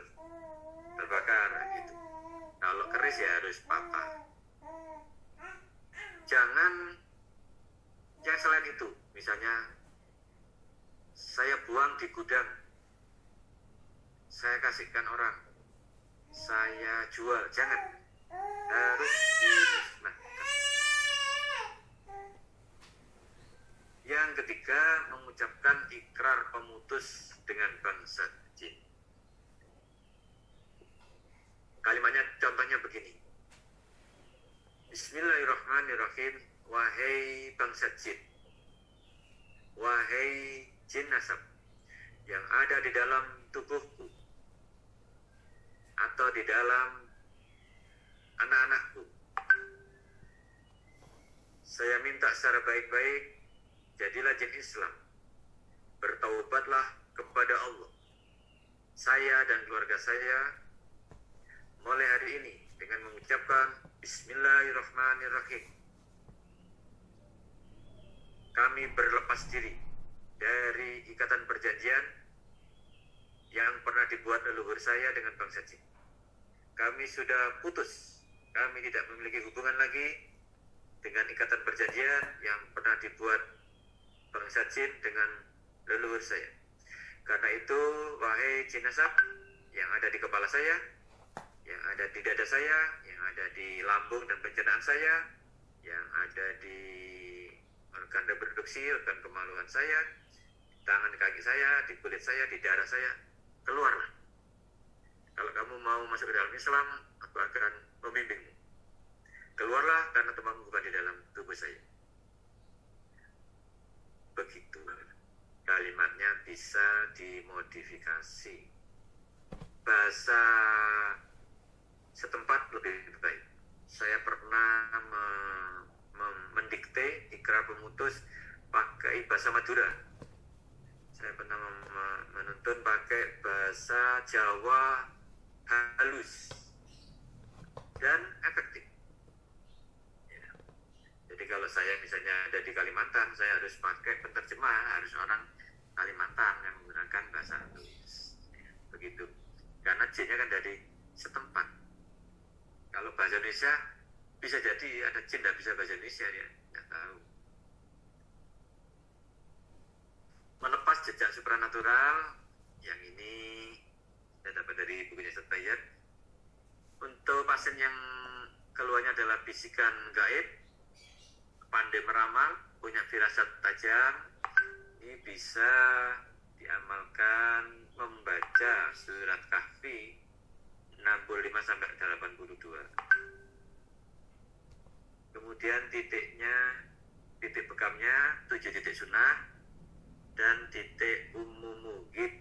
[SPEAKER 4] terbakar gitu. Kalau keris ya harus patah. Jangan yang selain itu, misalnya saya buang di gudang, saya kasihkan orang, saya jual, jangan. Harus ikrar pemutus dengan bangsa jin. Kalimatnya contohnya begini. Bismillahirrahmanirrahim. Wahai bangsa jin, wahai jin nasab yang ada di dalam tubuhku atau di dalam anak-anakku, saya minta secara baik-baik, jadilah jin Islam, bertaubatlah kepada Allah. Saya dan keluarga saya mulai hari ini dengan mengucapkan Bismillahirrahmanirrahim. Kami berlepas diri dari ikatan perjanjian yang pernah dibuat leluhur saya dengan bangsa jin. Kami sudah putus. Kami tidak memiliki hubungan lagi dengan ikatan perjanjian yang pernah dibuat bangsa jin dengan leluhur saya. Karena itu, wahai jin nasab yang ada di kepala saya, yang ada di dada saya, yang ada di lambung dan pencernaan saya, yang ada di organ reproduksi, organ kemaluan saya, tangan kaki saya, di kulit saya, di darah saya, keluarlah. Kalau kamu mau masuk ke dalam Islam, aku akan membimbingmu. Keluarlah karena temanmu bukan di dalam tubuh saya. Begitu. Kalimatnya bisa dimodifikasi. Bahasa setempat lebih baik. Saya pernah mendikte ikrar pemutus pakai bahasa Madura. Saya pernah menuntun pakai bahasa Jawa halus dan efektif. Ya. Jadi kalau saya misalnya ada di Kalimantan, saya harus pakai penerjemah, harus orang Kalimantan yang menggunakan bahasa halus. Ya, begitu. Karena jinnya kan dari setempat. Kalau bahasa Indonesia bisa jadi ada jin tidak bisa bahasa Indonesia, ya tidak tahu. Melepas jejak supranatural, yang ini saya dapat dari bukunya Ustaz Bayyad. Untuk pasien yang keluarnya adalah bisikan gaib, pandai meramal, punya firasat tajam, ini bisa diamalkan membaca surat Kahfi 65-82. Kemudian titik bekamnya 7 titik sunnah dan titik umumugid.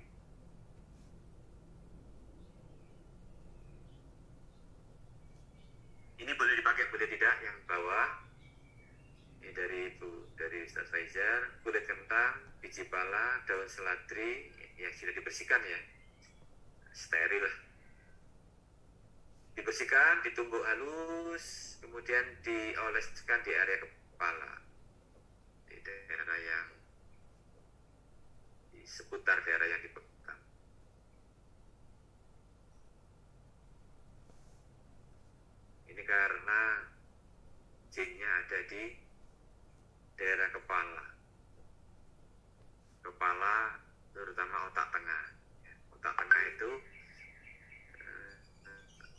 [SPEAKER 4] Ini boleh dipakai, boleh tidak. Yang bawah ini dari Ustaz Faizal, kulit kentang, biji pala, daun seladri yang sudah dibersihkan ya, steril lah. Dibersihkan, ditumbuk halus, kemudian dioleskan di area kepala, di daerah yang di seputar daerah yang dipegang. Ini karena jinnya ada di daerah kepala, terutama otak tengah. Otak tengah itu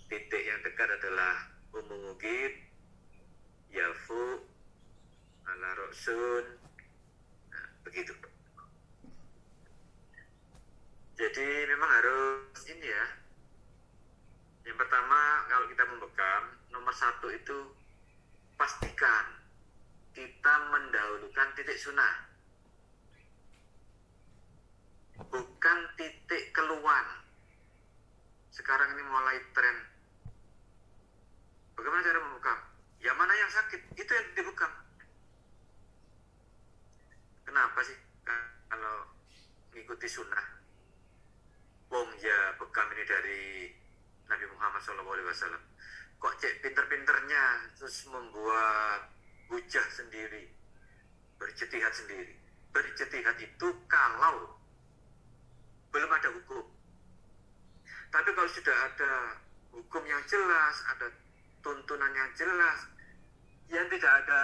[SPEAKER 4] titik yang dekat adalah umumugid, yafu, ala roksun, nah, begitu. Jadi memang harus ini ya. Yang pertama, kalau kita membekam, nomor 1 itu pastikan kita mendahulukan titik sunnah, bukan titik keluar. Sekarang ini mulai tren. Bagaimana cara membekam? Yang mana yang sakit, itu yang dibekam. Kenapa sih kalau mengikuti sunnah? Wong ya bekam ini dari Nabi Muhammad SAW. Kok cek pinter-pinternya terus membuat hujah sendiri, berjtihad sendiri. Berjtihad itu kalau belum ada hukum. Tapi kalau sudah ada hukum yang jelas, ada tuntunan yang jelas, yang tidak ada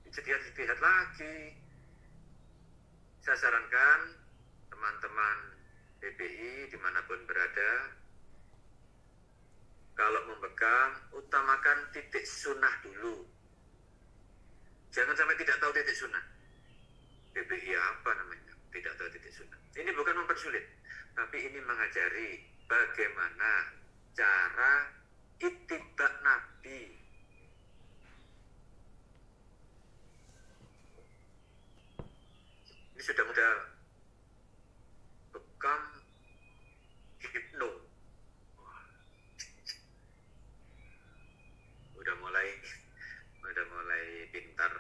[SPEAKER 4] ijtihad lagi, saya sarankan teman-teman PPI dimanapun berada, kalau membekam, utamakan titik sunnah dulu. Jangan sampai tidak tahu titik sunnah. PBI apa namanya, tidak tahu titik sunnah. Ini bukan mempersulit, tapi ini mengajari bagaimana cara ittiba Nabi. Ini sudah mudah bekam hipno. Udah mulai pintar.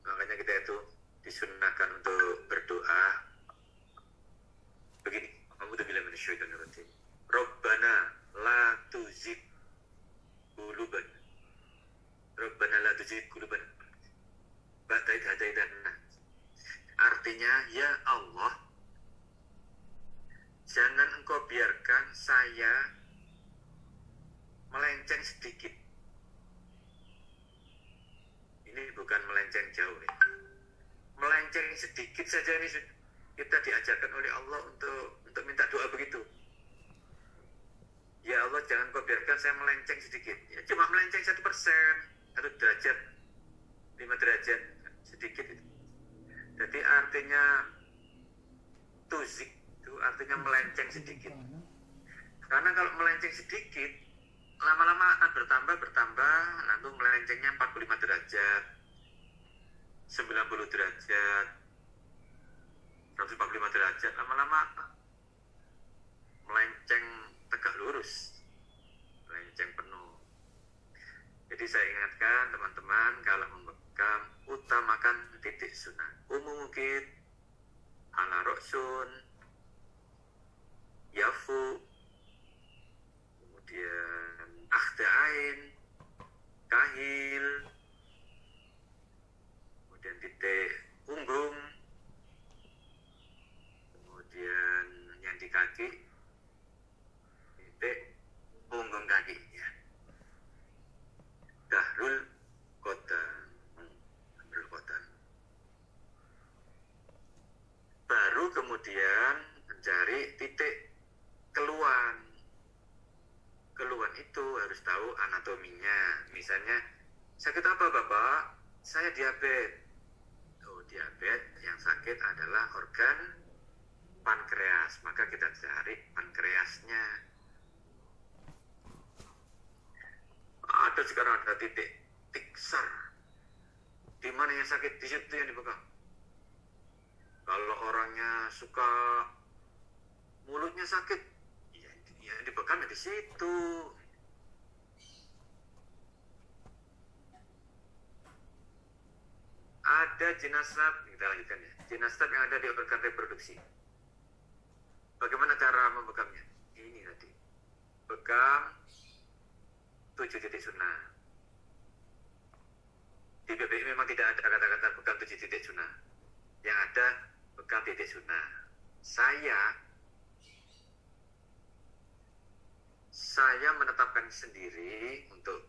[SPEAKER 4] Makanya kita itu disunahkan untuk berdoa begini. A'udzubillahi minasyaitonir rajim. Rabbana la tuzigh qulubana. Rabbana la tuzigh qulubana ba'da idh hadaitana. Artinya, ya Allah, jangan engkau biarkan saya melenceng sedikit. Ini bukan melenceng jauh ya. Melenceng sedikit saja ini kita diajarkan oleh Allah untuk minta doa begitu. Ya Allah, jangan kau biarkan saya melenceng sedikit. Ya, cuma melenceng 1%, 1 derajat, 5 derajat, sedikit itu. Jadi artinya tuzik itu artinya melenceng sedikit. Karena kalau melenceng sedikit, lama-lama akan bertambah, nanti melencengnya 45 derajat, 90 derajat, 145 derajat, lama-lama melenceng tegak lurus, melenceng penuh. Jadi saya ingatkan teman-teman, kalau membekam, utamakan titik sunnah. Umumukid, ala roksun, yafu, kemudian akhda'ain, kahil, kemudian titik punggung, kemudian yang di kaki, titik punggung kaki ya. Dahrul qadam, dahrul qadam. Baru kemudian mencari titik keluhan. Keluhan itu harus tahu anatominya. Misalnya, sakit apa Bapak? Saya diabetes. Oh, diabetes yang sakit adalah organ pankreas. Maka kita cari pankreasnya. Ada sekarang ada titik tiksar. Di mana yang sakit, di situ yang dipegang. Kalau orangnya suka mulutnya sakit, ya dipegang di situ. Ada jenazah, kita lanjutkan ya. Jenazah yang ada di organ reproduksi. Bagaimana cara memegangnya? Ini tadi. Pegang 7 titik sunnah. Di PBI memang tidak ada kata-kata pegang 7 titik sunnah. Yang ada pegang titik sunnah. Saya menetapkan sendiri untuk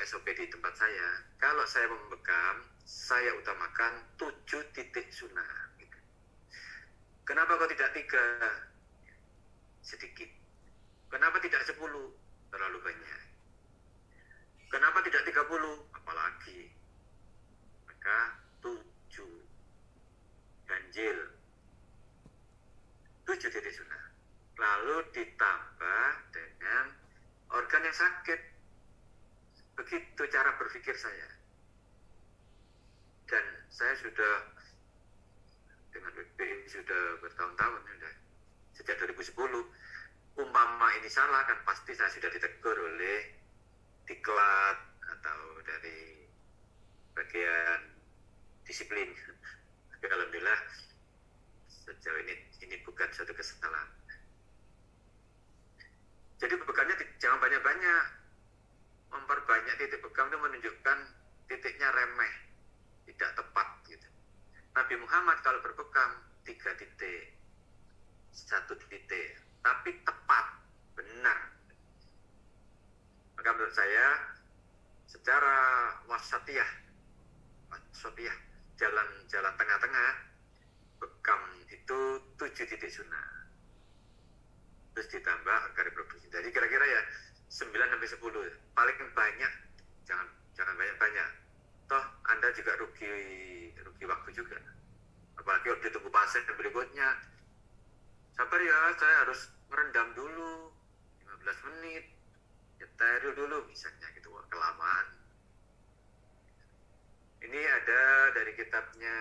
[SPEAKER 4] SOP di tempat saya. Kalau saya memegang, saya utamakan 7 titik sunnah. Gitu. Kenapa kok tidak 3? Sedikit. Kenapa tidak 10? Terlalu banyak. Kenapa tidak 30? Apalagi. Maka 7. Ganjil. 7 titik sunnah. Lalu ditambah dengan organ yang sakit. Begitu cara berpikir saya. Dan saya sudah dengan PBI sudah bertahun-tahun sudah. Sejak 2010. Umpama ini salah kan pasti saya sudah ditegur oleh diklat atau dari bagian disiplin. Tapi alhamdulillah sejauh ini bukan suatu kesalahan. Jadi bekalnya jangan banyak-banyak. Memperbanyak titik bekam itu menunjukkan titiknya remeh, tidak tepat gitu. Nabi Muhammad kalau berbekam 3 titik, 1 titik, tapi tepat, benar. Maka menurut saya secara wasatiyah, jalan tengah-tengah, bekam itu 7 titik sunnah. Terus ditambah angka reproduksi. Jadi kira-kira ya 9-10. Paling banyak, jangan banyak-banyak. fase berikutnya, sabar ya, saya harus merendam dulu 15 menit, nyetir dulu misalnya gitu, wah, kelamaan. Ini ada dari kitabnya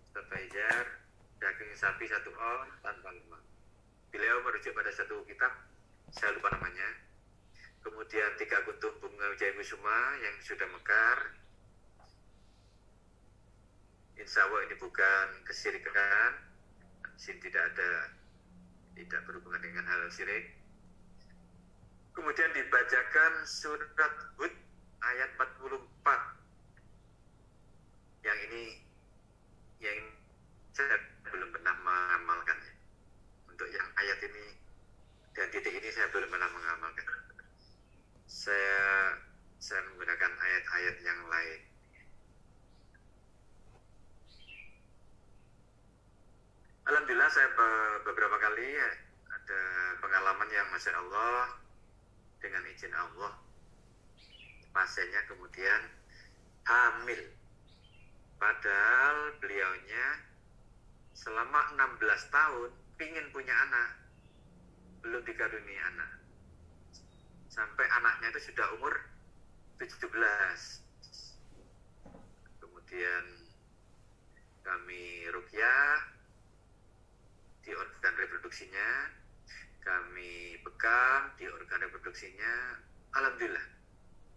[SPEAKER 4] Ustaz Faizar, Daging Sapi 1 on tanpa lemak. Beliau merujuk pada satu kitab, saya lupa namanya. Kemudian 3 kuntum bunga wijaya kusuma yang sudah mekar. Insya Allah ini bukan kesyirikan, tidak berhubungan dengan hal syirik. Kemudian dibacakan surat Hud ayat 44. Yang ini saya belum pernah mengamalkannya. Untuk yang ayat ini dan titik ini saya belum pernah mengamalkan. Saya menggunakan ayat-ayat yang lain. Alhamdulillah saya beberapa kali ada pengalaman yang Masya Allah, dengan izin Allah pasiennya kemudian hamil, padahal beliaunya selama 16 tahun pingin punya anak, belum dikaruniai anak, sampai anaknya itu sudah umur 17. Kemudian kami ruqyah di organ reproduksinya, kami bekam di organ reproduksinya. Alhamdulillah,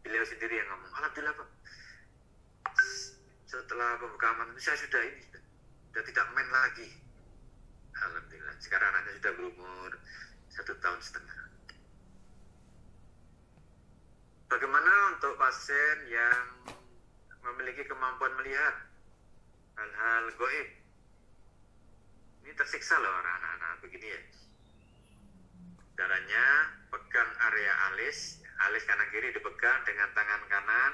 [SPEAKER 4] beliau sendiri yang ngomong, alhamdulillah Pak, setelah pembekaman saya sudah tidak main lagi. Alhamdulillah, sekarang anaknya sudah berumur 1,5 tahun. Bagaimana untuk pasien yang memiliki kemampuan melihat hal-hal gaib? Ini tersiksa loh anak-anak begini ya. Caranya pegang area alis kanan kiri dipegang dengan tangan kanan,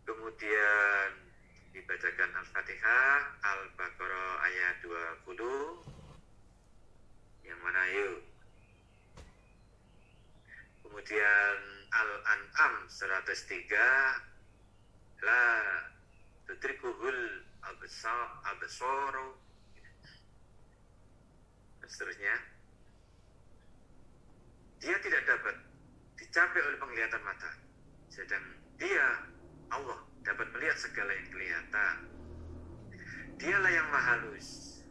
[SPEAKER 4] kemudian dibacakan Al-Fatihah, Al-Baqarah ayat 20. Yang mana yuk? Kemudian Al-An'am 103, la tudrikuhul absaru, seterusnya. Dia tidak dapat dicapai oleh penglihatan mata, sedang dia, Allah, dapat melihat segala yang kelihatan. Dialah yang maha halus,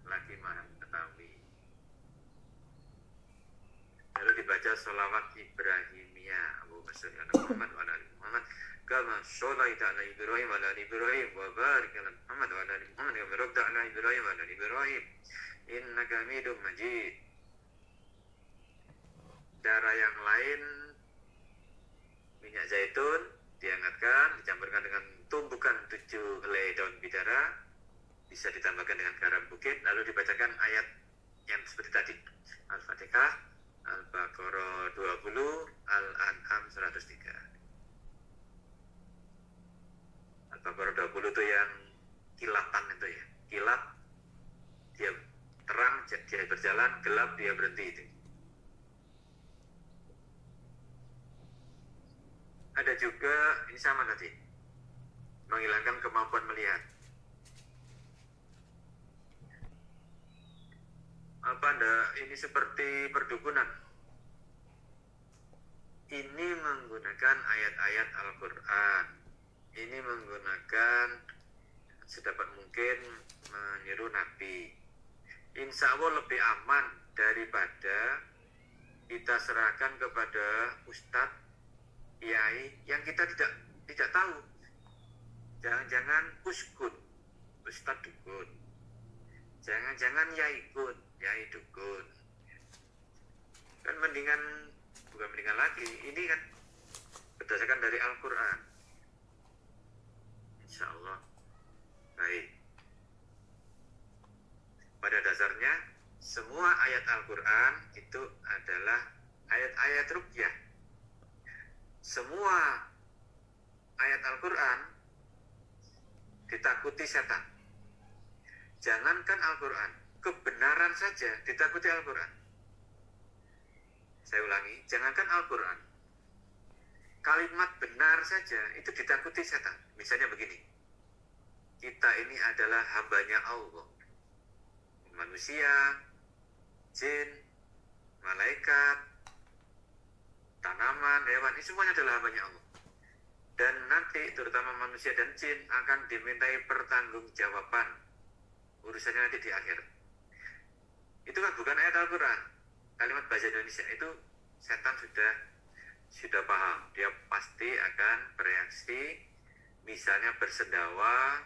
[SPEAKER 4] lagi maha mengetahui. Lalu dibaca sholawat Ibrahimiyah, Allahumma sholli ala Muhammad wa ala ali Muhammad kama sholaita ala Ibrahim wa ala ali Ibrahim wa barik ala Muhammad wa ala ali Muhammad kama barakta ala Ibrahim wa ala ali Ibrahim innaka Hamidum Majid. Cara yang lain, minyak zaitun dihangatkan, dicampurkan dengan tumbukan 7 helai daun bidara, bisa ditambahkan dengan garam bukit, lalu dibacakan ayat yang seperti tadi, Al-Fatihah, Al-Baqarah 20, Al-An'am 103. Al-Baqarah 20 itu yang kilatan itu ya, kilat, dia terang, dia berjalan, gelap, dia berhenti itu. Ada juga, ini sama tadi, menghilangkan kemampuan melihat. Apa ini seperti perdukunan? Ini menggunakan ayat-ayat Al-Quran. Ini menggunakan sedapat mungkin meniru Nabi. Insya Allah lebih aman daripada kita serahkan kepada ustadz, kiai yang kita tidak tahu. Jangan-jangan uskun, ustadz dukun. Jangan-jangan yai dukun. Kan bukan mendingan lagi. Ini kan berdasarkan dari Al-Quran. Insya Allah baik. Pada dasarnya semua ayat Al-Quran itu adalah ayat-ayat ruqyah. Semua ayat Al-Quran ditakuti setan. Jangankan Al-Quran, kebenaran saja ditakuti Al-Quran. Saya ulangi, jangankan Al-Quran, kalimat benar saja itu ditakuti setan. Misalnya begini, kita ini adalah hambanya Allah, manusia, jin, malaikat, tanaman, hewan, ini semuanya adalah hambanya Allah. Dan nanti terutama manusia dan jin akan dimintai pertanggungjawaban urusannya nanti di akhir. Itu kan bukan ayat Al-Quran, kalimat bahasa Indonesia itu setan sudah paham. Dia pasti akan bereaksi, misalnya bersendawa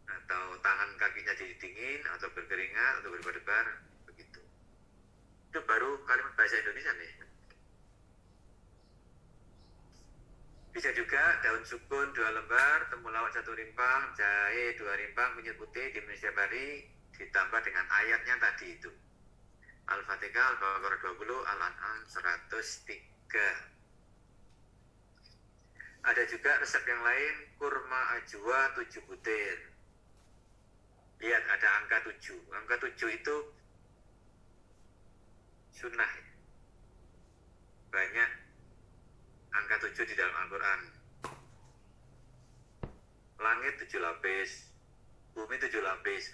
[SPEAKER 4] atau tangan kakinya jadi dingin atau berkeringat atau berdebar begitu. Itu baru kalimat bahasa Indonesia nih. Bisa juga daun sukun 2 lembar, temulawak 1 rimpang, jahe 2 rimpang, kunyit putih, diminum setiap hari, ditambah dengan ayatnya tadi itu. Al-Fatihah, Al-Baqarah 20, Al-An'am 103. Ada juga resep yang lain, kurma ajwa 7 butir. Lihat ada angka 7. Angka 7 itu sunnah. Banyak angka 7 di dalam Al-Quran. Langit 7 lapis, bumi 7 lapis.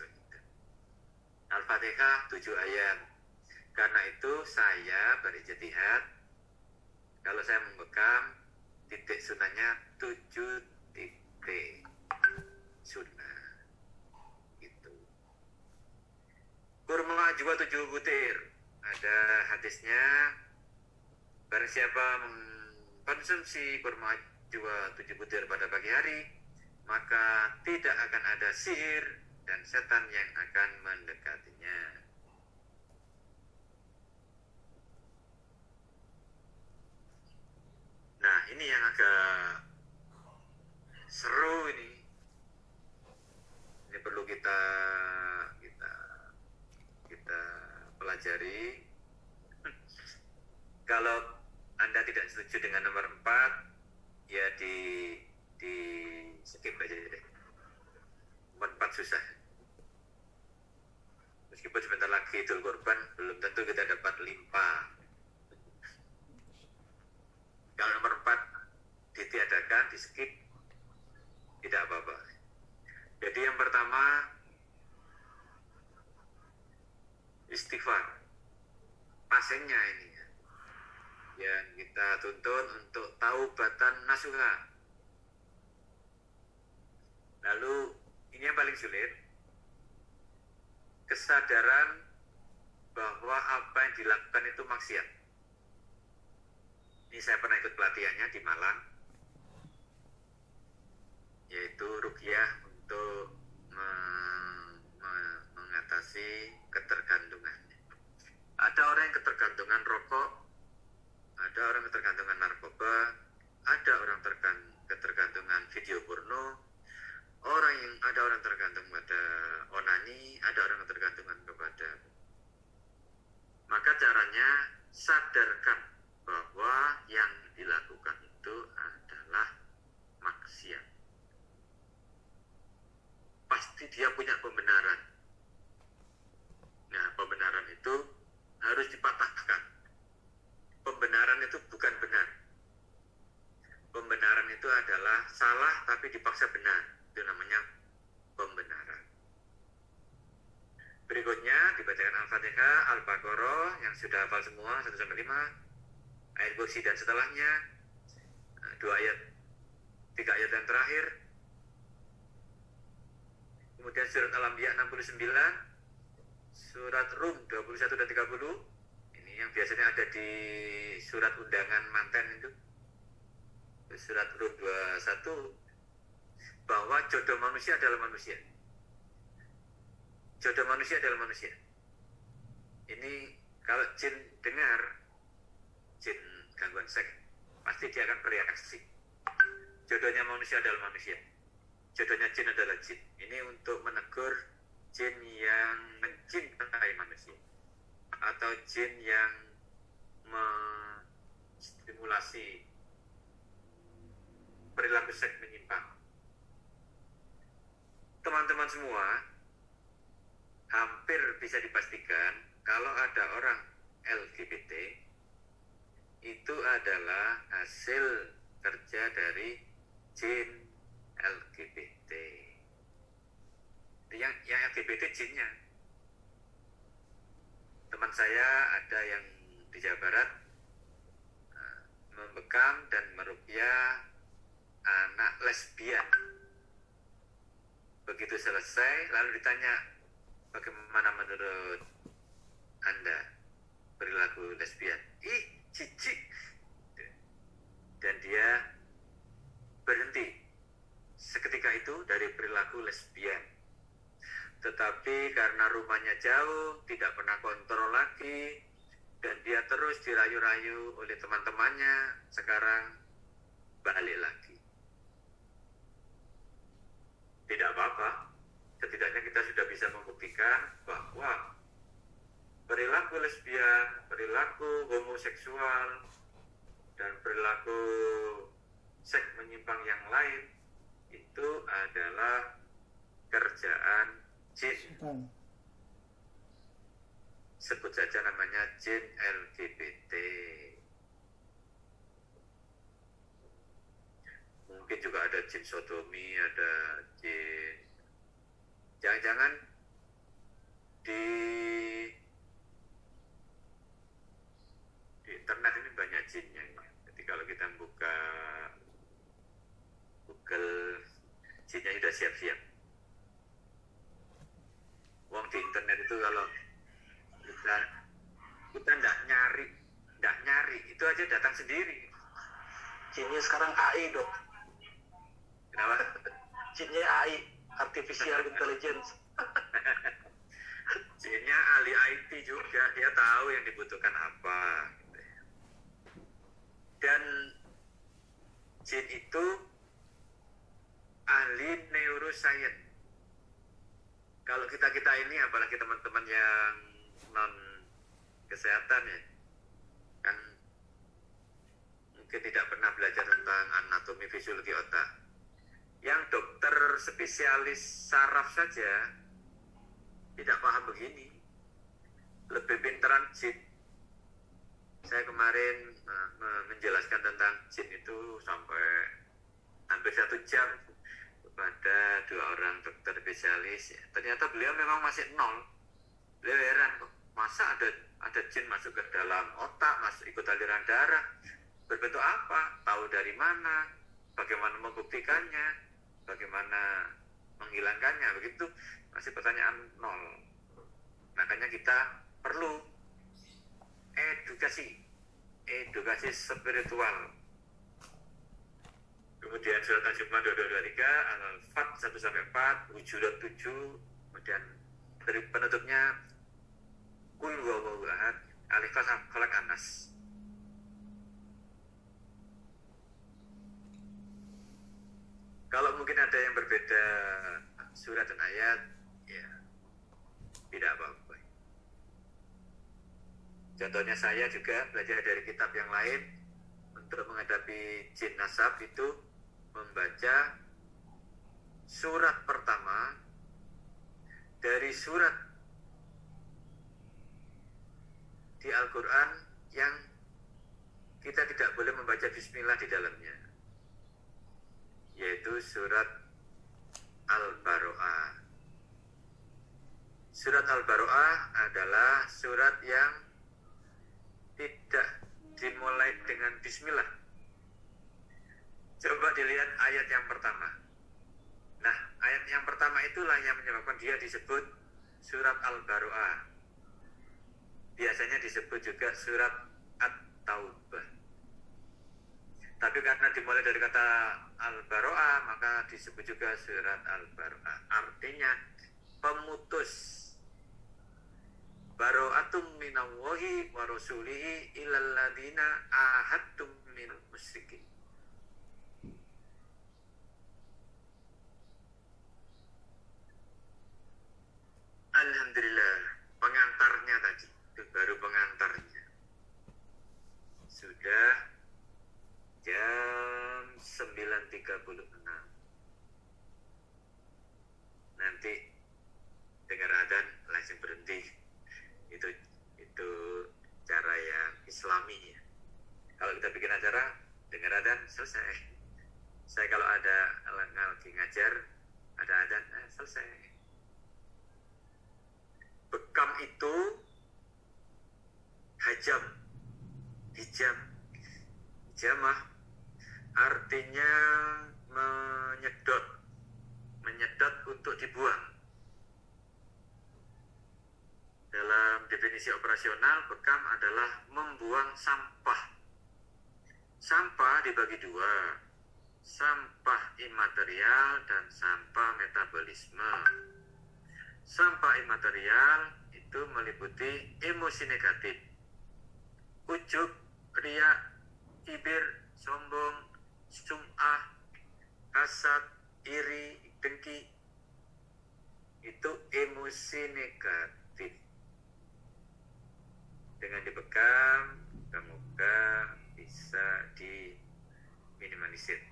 [SPEAKER 4] Al-Fatihah 7 ayat. Karena itu saya berijtihad, kalau saya membekam, titik sunahnya 7 titik sunnah. Gitu. Kurma juga 7 butir. Ada hadisnya, barang siapa konsumsi kurma ajwa 7 butir pada pagi hari, maka tidak akan ada sihir dan setan yang akan mendekatinya. Nah, ini yang agak seru ini. Ini perlu kita pelajari. Kalau Anda tidak setuju dengan nomor 4, ya di skip aja deh. Nomor 4 susah. Meskipun sebentar lagi Idul Kurban, belum tentu kita dapat limpah. Kalau nomor 4 ditiadakan, di skip, tidak apa-apa. Jadi yang pertama, istighfar. Pasengnya ini yang kita tuntun untuk taubatan nasuha. Lalu ini yang paling sulit, kesadaran bahwa apa yang dilakukan itu maksiat. Ini saya pernah ikut pelatihannya di Malang, yaitu ruqyah untuk mengatasi ketergantungan. Ada orang yang ketergantungan rokok, ada orang ketergantungan narkoba, ada orang ketergantungan video porno, ada orang tergantung pada onani, ada orang ketergantungan kepada. Maka caranya sadarkan bahwa yang dilakukan itu adalah maksiat. Pasti dia punya pembenaran. Nah, pembenaran itu harus dipatahkan. Pembenaran itu bukan benar. Pembenaran itu adalah salah tapi dipaksa benar. Itu namanya pembenaran. Berikutnya dibacakan Al-Fatihah, Al-Baqarah yang sudah hafal semua 1-5, ayat kursi dan setelahnya, 3 ayat yang terakhir. Kemudian surat Al-Anbiya 69, surat Rum 21 dan 30. Ini yang biasanya ada di surat undangan manten itu. Surat Rum 21, bahwa jodoh manusia adalah manusia. Jodoh manusia adalah manusia. Ini kalau jin dengar, jin gangguan seks, pasti dia akan bereaksi. Jodohnya manusia adalah manusia. Jodohnya jin adalah jin. Ini untuk menegur jin yang mencintai manusia, atau jin yang menstimulasi perilaku seks menyimpang. Teman-teman semua, hampir bisa dipastikan kalau ada orang LGBT itu adalah hasil kerja dari jin LGBT. Yang LGBT jinnya, teman saya ada yang di Jawa Barat membekam dan meruqyah anak lesbian. Begitu selesai, lalu ditanya, bagaimana menurut Anda perilaku lesbian? Ih, cicik. Dan dia berhenti seketika itu dari perilaku lesbian. Tetapi karena rumahnya jauh, tidak pernah kontrol lagi, dan dia terus dirayu-rayu oleh teman-temannya, sekarang balik lagi. Tidak apa-apa, setidaknya kita sudah bisa membuktikan bahwa perilaku lesbian, perilaku homoseksual, dan perilaku seks menyimpang yang lain itu adalah kerjaan jin. Sebut saja namanya jin LGBT. Mungkin juga ada jin sodomi, ada jin. Jangan-jangan di internet ini banyak jinnya. Jadi kalau kita buka Google, jinnya sudah siap-siap. Wong di internet itu kalau kita nggak nyari, itu aja datang sendiri.
[SPEAKER 1] Jinnya sekarang AI, Dok.
[SPEAKER 4] Kenapa?
[SPEAKER 1] Jinnya AI, Artificial Intelligence.
[SPEAKER 4] Jinnya ahli IT juga, dia tahu yang dibutuhkan apa. Dan jin itu ahli neuroscience. Kalau kita ini, apalagi teman-teman yang non kesehatan ya, kan mungkin tidak pernah belajar tentang anatomi fisiologi otak. Yang dokter spesialis saraf saja tidak paham begini, lebih pinteran jin. Saya kemarin menjelaskan tentang jin itu sampai hampir 1 jam kepada 2 orang dokter spesialis. Ternyata beliau memang masih nol. Beliau heran kok, masa ada jin masuk ke dalam otak, masuk ikut aliran darah, berbentuk apa, tahu dari mana, bagaimana membuktikannya, bagaimana menghilangkannya, begitu masih pertanyaan nol. Makanya kita perlu edukasi spiritual. Kemudian surat Al-Jumu'ah 2223, Al-Fat 1-4, Hujurat 7, kemudian dari penutupnya Qul huwallahu ahad, Alif Lam Falaq An-Nas. Kalau mungkin ada yang berbeda surat dan ayat, ya tidak apa-apa. Contohnya saya juga belajar dari kitab yang lain untuk menghadapi jin nasab itu membaca surat pertama dari surat di Al-Quran yang kita tidak boleh membaca bismillah di dalamnya, yaitu surat Al-Baro'ah. Surat Al-Baro'ah adalah surat yang tidak dimulai dengan bismillah. Coba dilihat ayat yang pertama. Nah, ayat yang pertama itulah yang menyebabkan dia disebut surat Al-Baro'ah. Biasanya disebut juga surat At-Taubah. Tapi karena dimulai dari kata Al-Baro'ah, maka disebut juga surat Al-Baro'ah. Artinya pemutus. Baro'atum minallahi wa rasulihi ilal ladina ahadtum minal musyrikin. Alhamdulillah, pengantarnya tadi, itu baru pengantarnya. Sudah jam 9.36. Nanti dengar adzan langsung berhenti. Itu cara yang islami ya. Kalau kita bikin acara dengar adzan selesai. Saya kalau ada lagi ngajar ada adzan selesai. Bekam itu hajam, hijamah artinya menyedot untuk dibuang. Dalam definisi operasional, bekam adalah membuang sampah. Sampah dibagi dua, sampah imaterial dan sampah metabolisme. Sampah imaterial itu meliputi emosi negatif, ujub, riak, kibir, sombong, sum'ah, hasad, iri, dengki. Itu emosi negatif. Dengan dibekam, semoga bisa diminimalisir.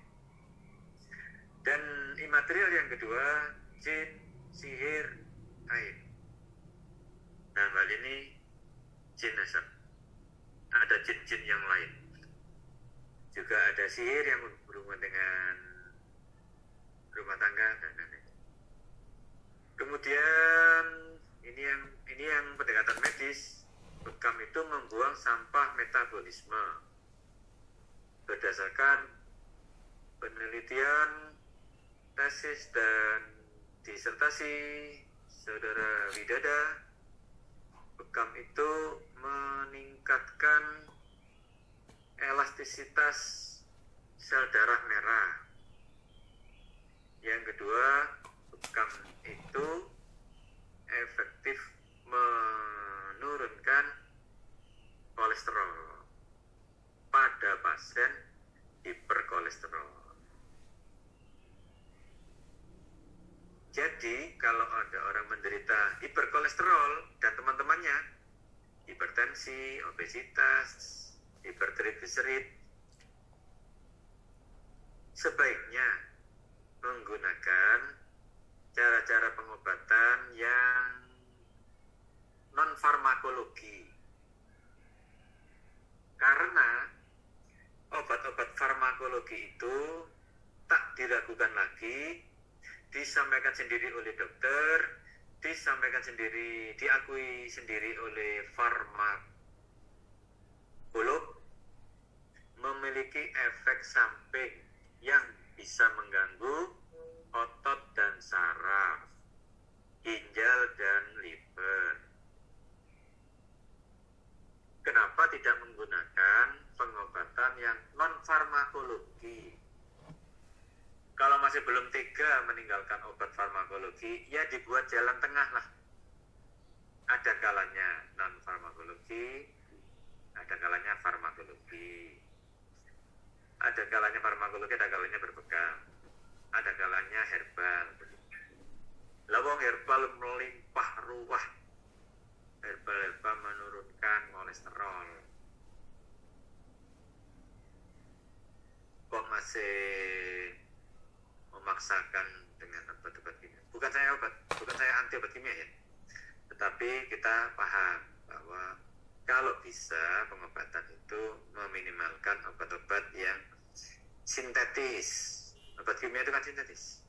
[SPEAKER 4] Dan imaterial yang kedua, jin, sihir, ain. Dalam hal ini jin nasab. Ada jin-jin yang lain. Juga ada sihir yang berhubungan dengan rumah tangga dan lain-lain. Kemudian ini yang pendekatan medis. Bekam itu membuang sampah metabolisme. Berdasarkan penelitian, tesis dan disertasi Saudara Widada, bekam itu meningkatkan elastisitas sel darah merah. Yang kedua, bekam itu efektif menurunkan kolesterol pada pasien hiperkolesterol. Jadi kalau ada orang menderita hiperkolesterol dan teman-temannya hipertensi, obesitas, hipertrigliserid, sebaiknya menggunakan cara-cara pengobatan yang non-farmakologi. Karena obat-obat farmakologi itu tak diragukan lagi, disampaikan sendiri oleh dokter, diakui sendiri oleh farmakolog, memiliki efek samping yang bisa mengganggu otot dan saraf, ginjal dan liver. Kenapa tidak menggunakan pengobatan yang non-farmakologi? Kalau masih belum tega meninggalkan obat farmakologi, ya dibuat jalan tengah lah. Ada kalanya non-farmakologi, ada kalanya farmakologi. Ada kalanya farmakologi, ada kalanya berbekam. Ada kalanya herbal. Lawang herbal melimpah ruah. Herbal menurunkan kolesterol. Kok masih memaksakan dengan obat-obat kimia? Bukan saya anti obat kimia ya. Tetapi kita paham bahwa kalau bisa pengobatan itu meminimalkan obat-obat yang sintetis. Obat kimia itu kan sintetis.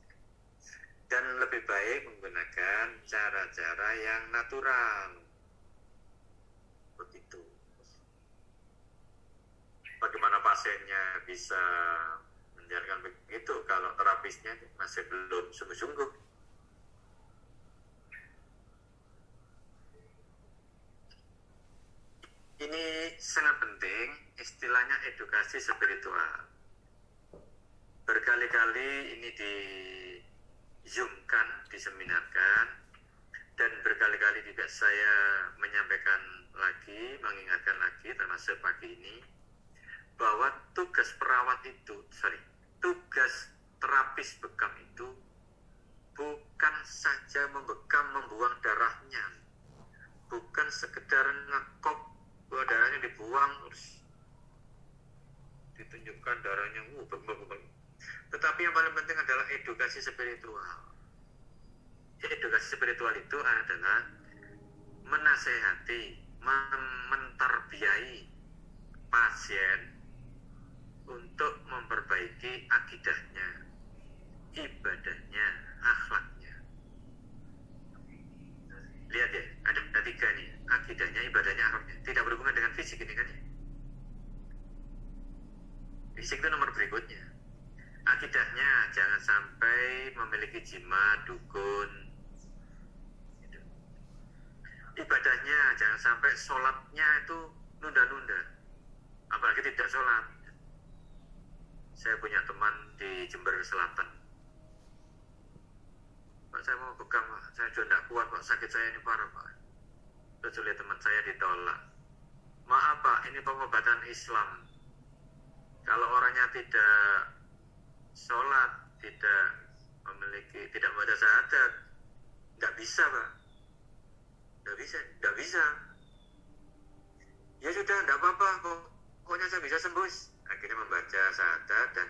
[SPEAKER 4] Dan lebih baik menggunakan cara-cara yang natural. Begitu. Bagaimana pasiennya bisa menjalankan begitu kalau terapisnya masih belum sungguh-sungguh? Ini sangat penting, istilahnya edukasi spiritual. Berkali-kali ini di-zoomkan, diseminarkan, dan berkali-kali juga saya menyampaikan lagi, mengingatkan lagi, termasuk pagi ini, bahwa tugas terapis bekam itu bukan saja membuang darahnya, bukan sekedar ngekop bahwa darahnya dibuang terus ditunjukkan darahnya tetapi yang paling penting adalah edukasi spiritual. Edukasi spiritual itu adalah menasehati, mentarbiyai pasien untuk memperbaiki akidahnya, ibadahnya, akhlaknya. Lihat ya, ada tiga nih, akidahnya, ibadahnya, akhlaknya. Tidak berhubungan dengan fisik. Fisik itu nomor berikutnya. Akidahnya jangan sampai memiliki jimat, dukun. Gitu. Ibadahnya jangan sampai sholatnya itu nunda-nunda, apalagi tidak sholat. Saya punya teman di Jember Selatan. Pak, saya mau bekam, Pak. Saya sudah tidak kuat, Pak. Sakit saya ini parah, Pak. Terus oleh teman saya ditolak. Maaf, Pak, ini pengobatan Islam. Kalau orangnya tidak sholat, tidak memiliki, tidak membaca syahadat, nggak bisa, Pak. Nggak bisa. Ya sudah, nggak apa-apa, pokoknya saya bisa sembuh. Akhirnya membaca syahadat dan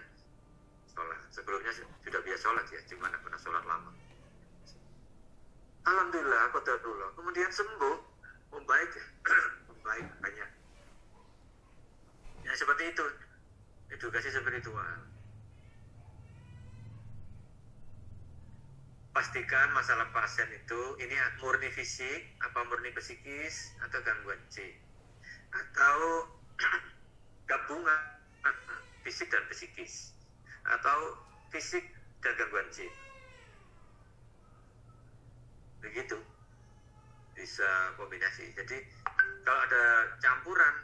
[SPEAKER 4] sholat. Sebelumnya sudah biasa sholat ya, cuma nggak pernah sholat lama. Alhamdulillah, qadarullah. Kemudian sembuh, membaik, membaik banyak. Ya seperti itu, edukasi spiritual. Pastikan masalah pasien itu ini murni fisik, apa murni psikis, atau gangguan jin, atau gabungan fisik dan psikis, atau fisik dan gangguan jin. Begitu bisa kombinasi. Jadi kalau ada campuran,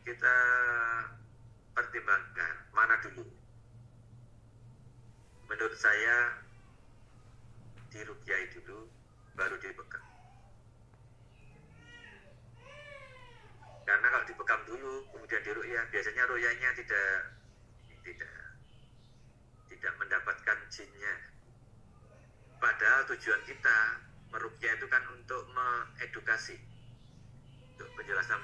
[SPEAKER 4] kita pertimbangkan mana dulu. Menurut saya diruqyah dulu, baru dibekam. Karena kalau dibekam dulu, kemudian diruqyah, biasanya ruqyahnya tidak mendapatkan jinnya. Padahal tujuan kita meruqyah itu kan untuk mengedukasi, untuk penjelasan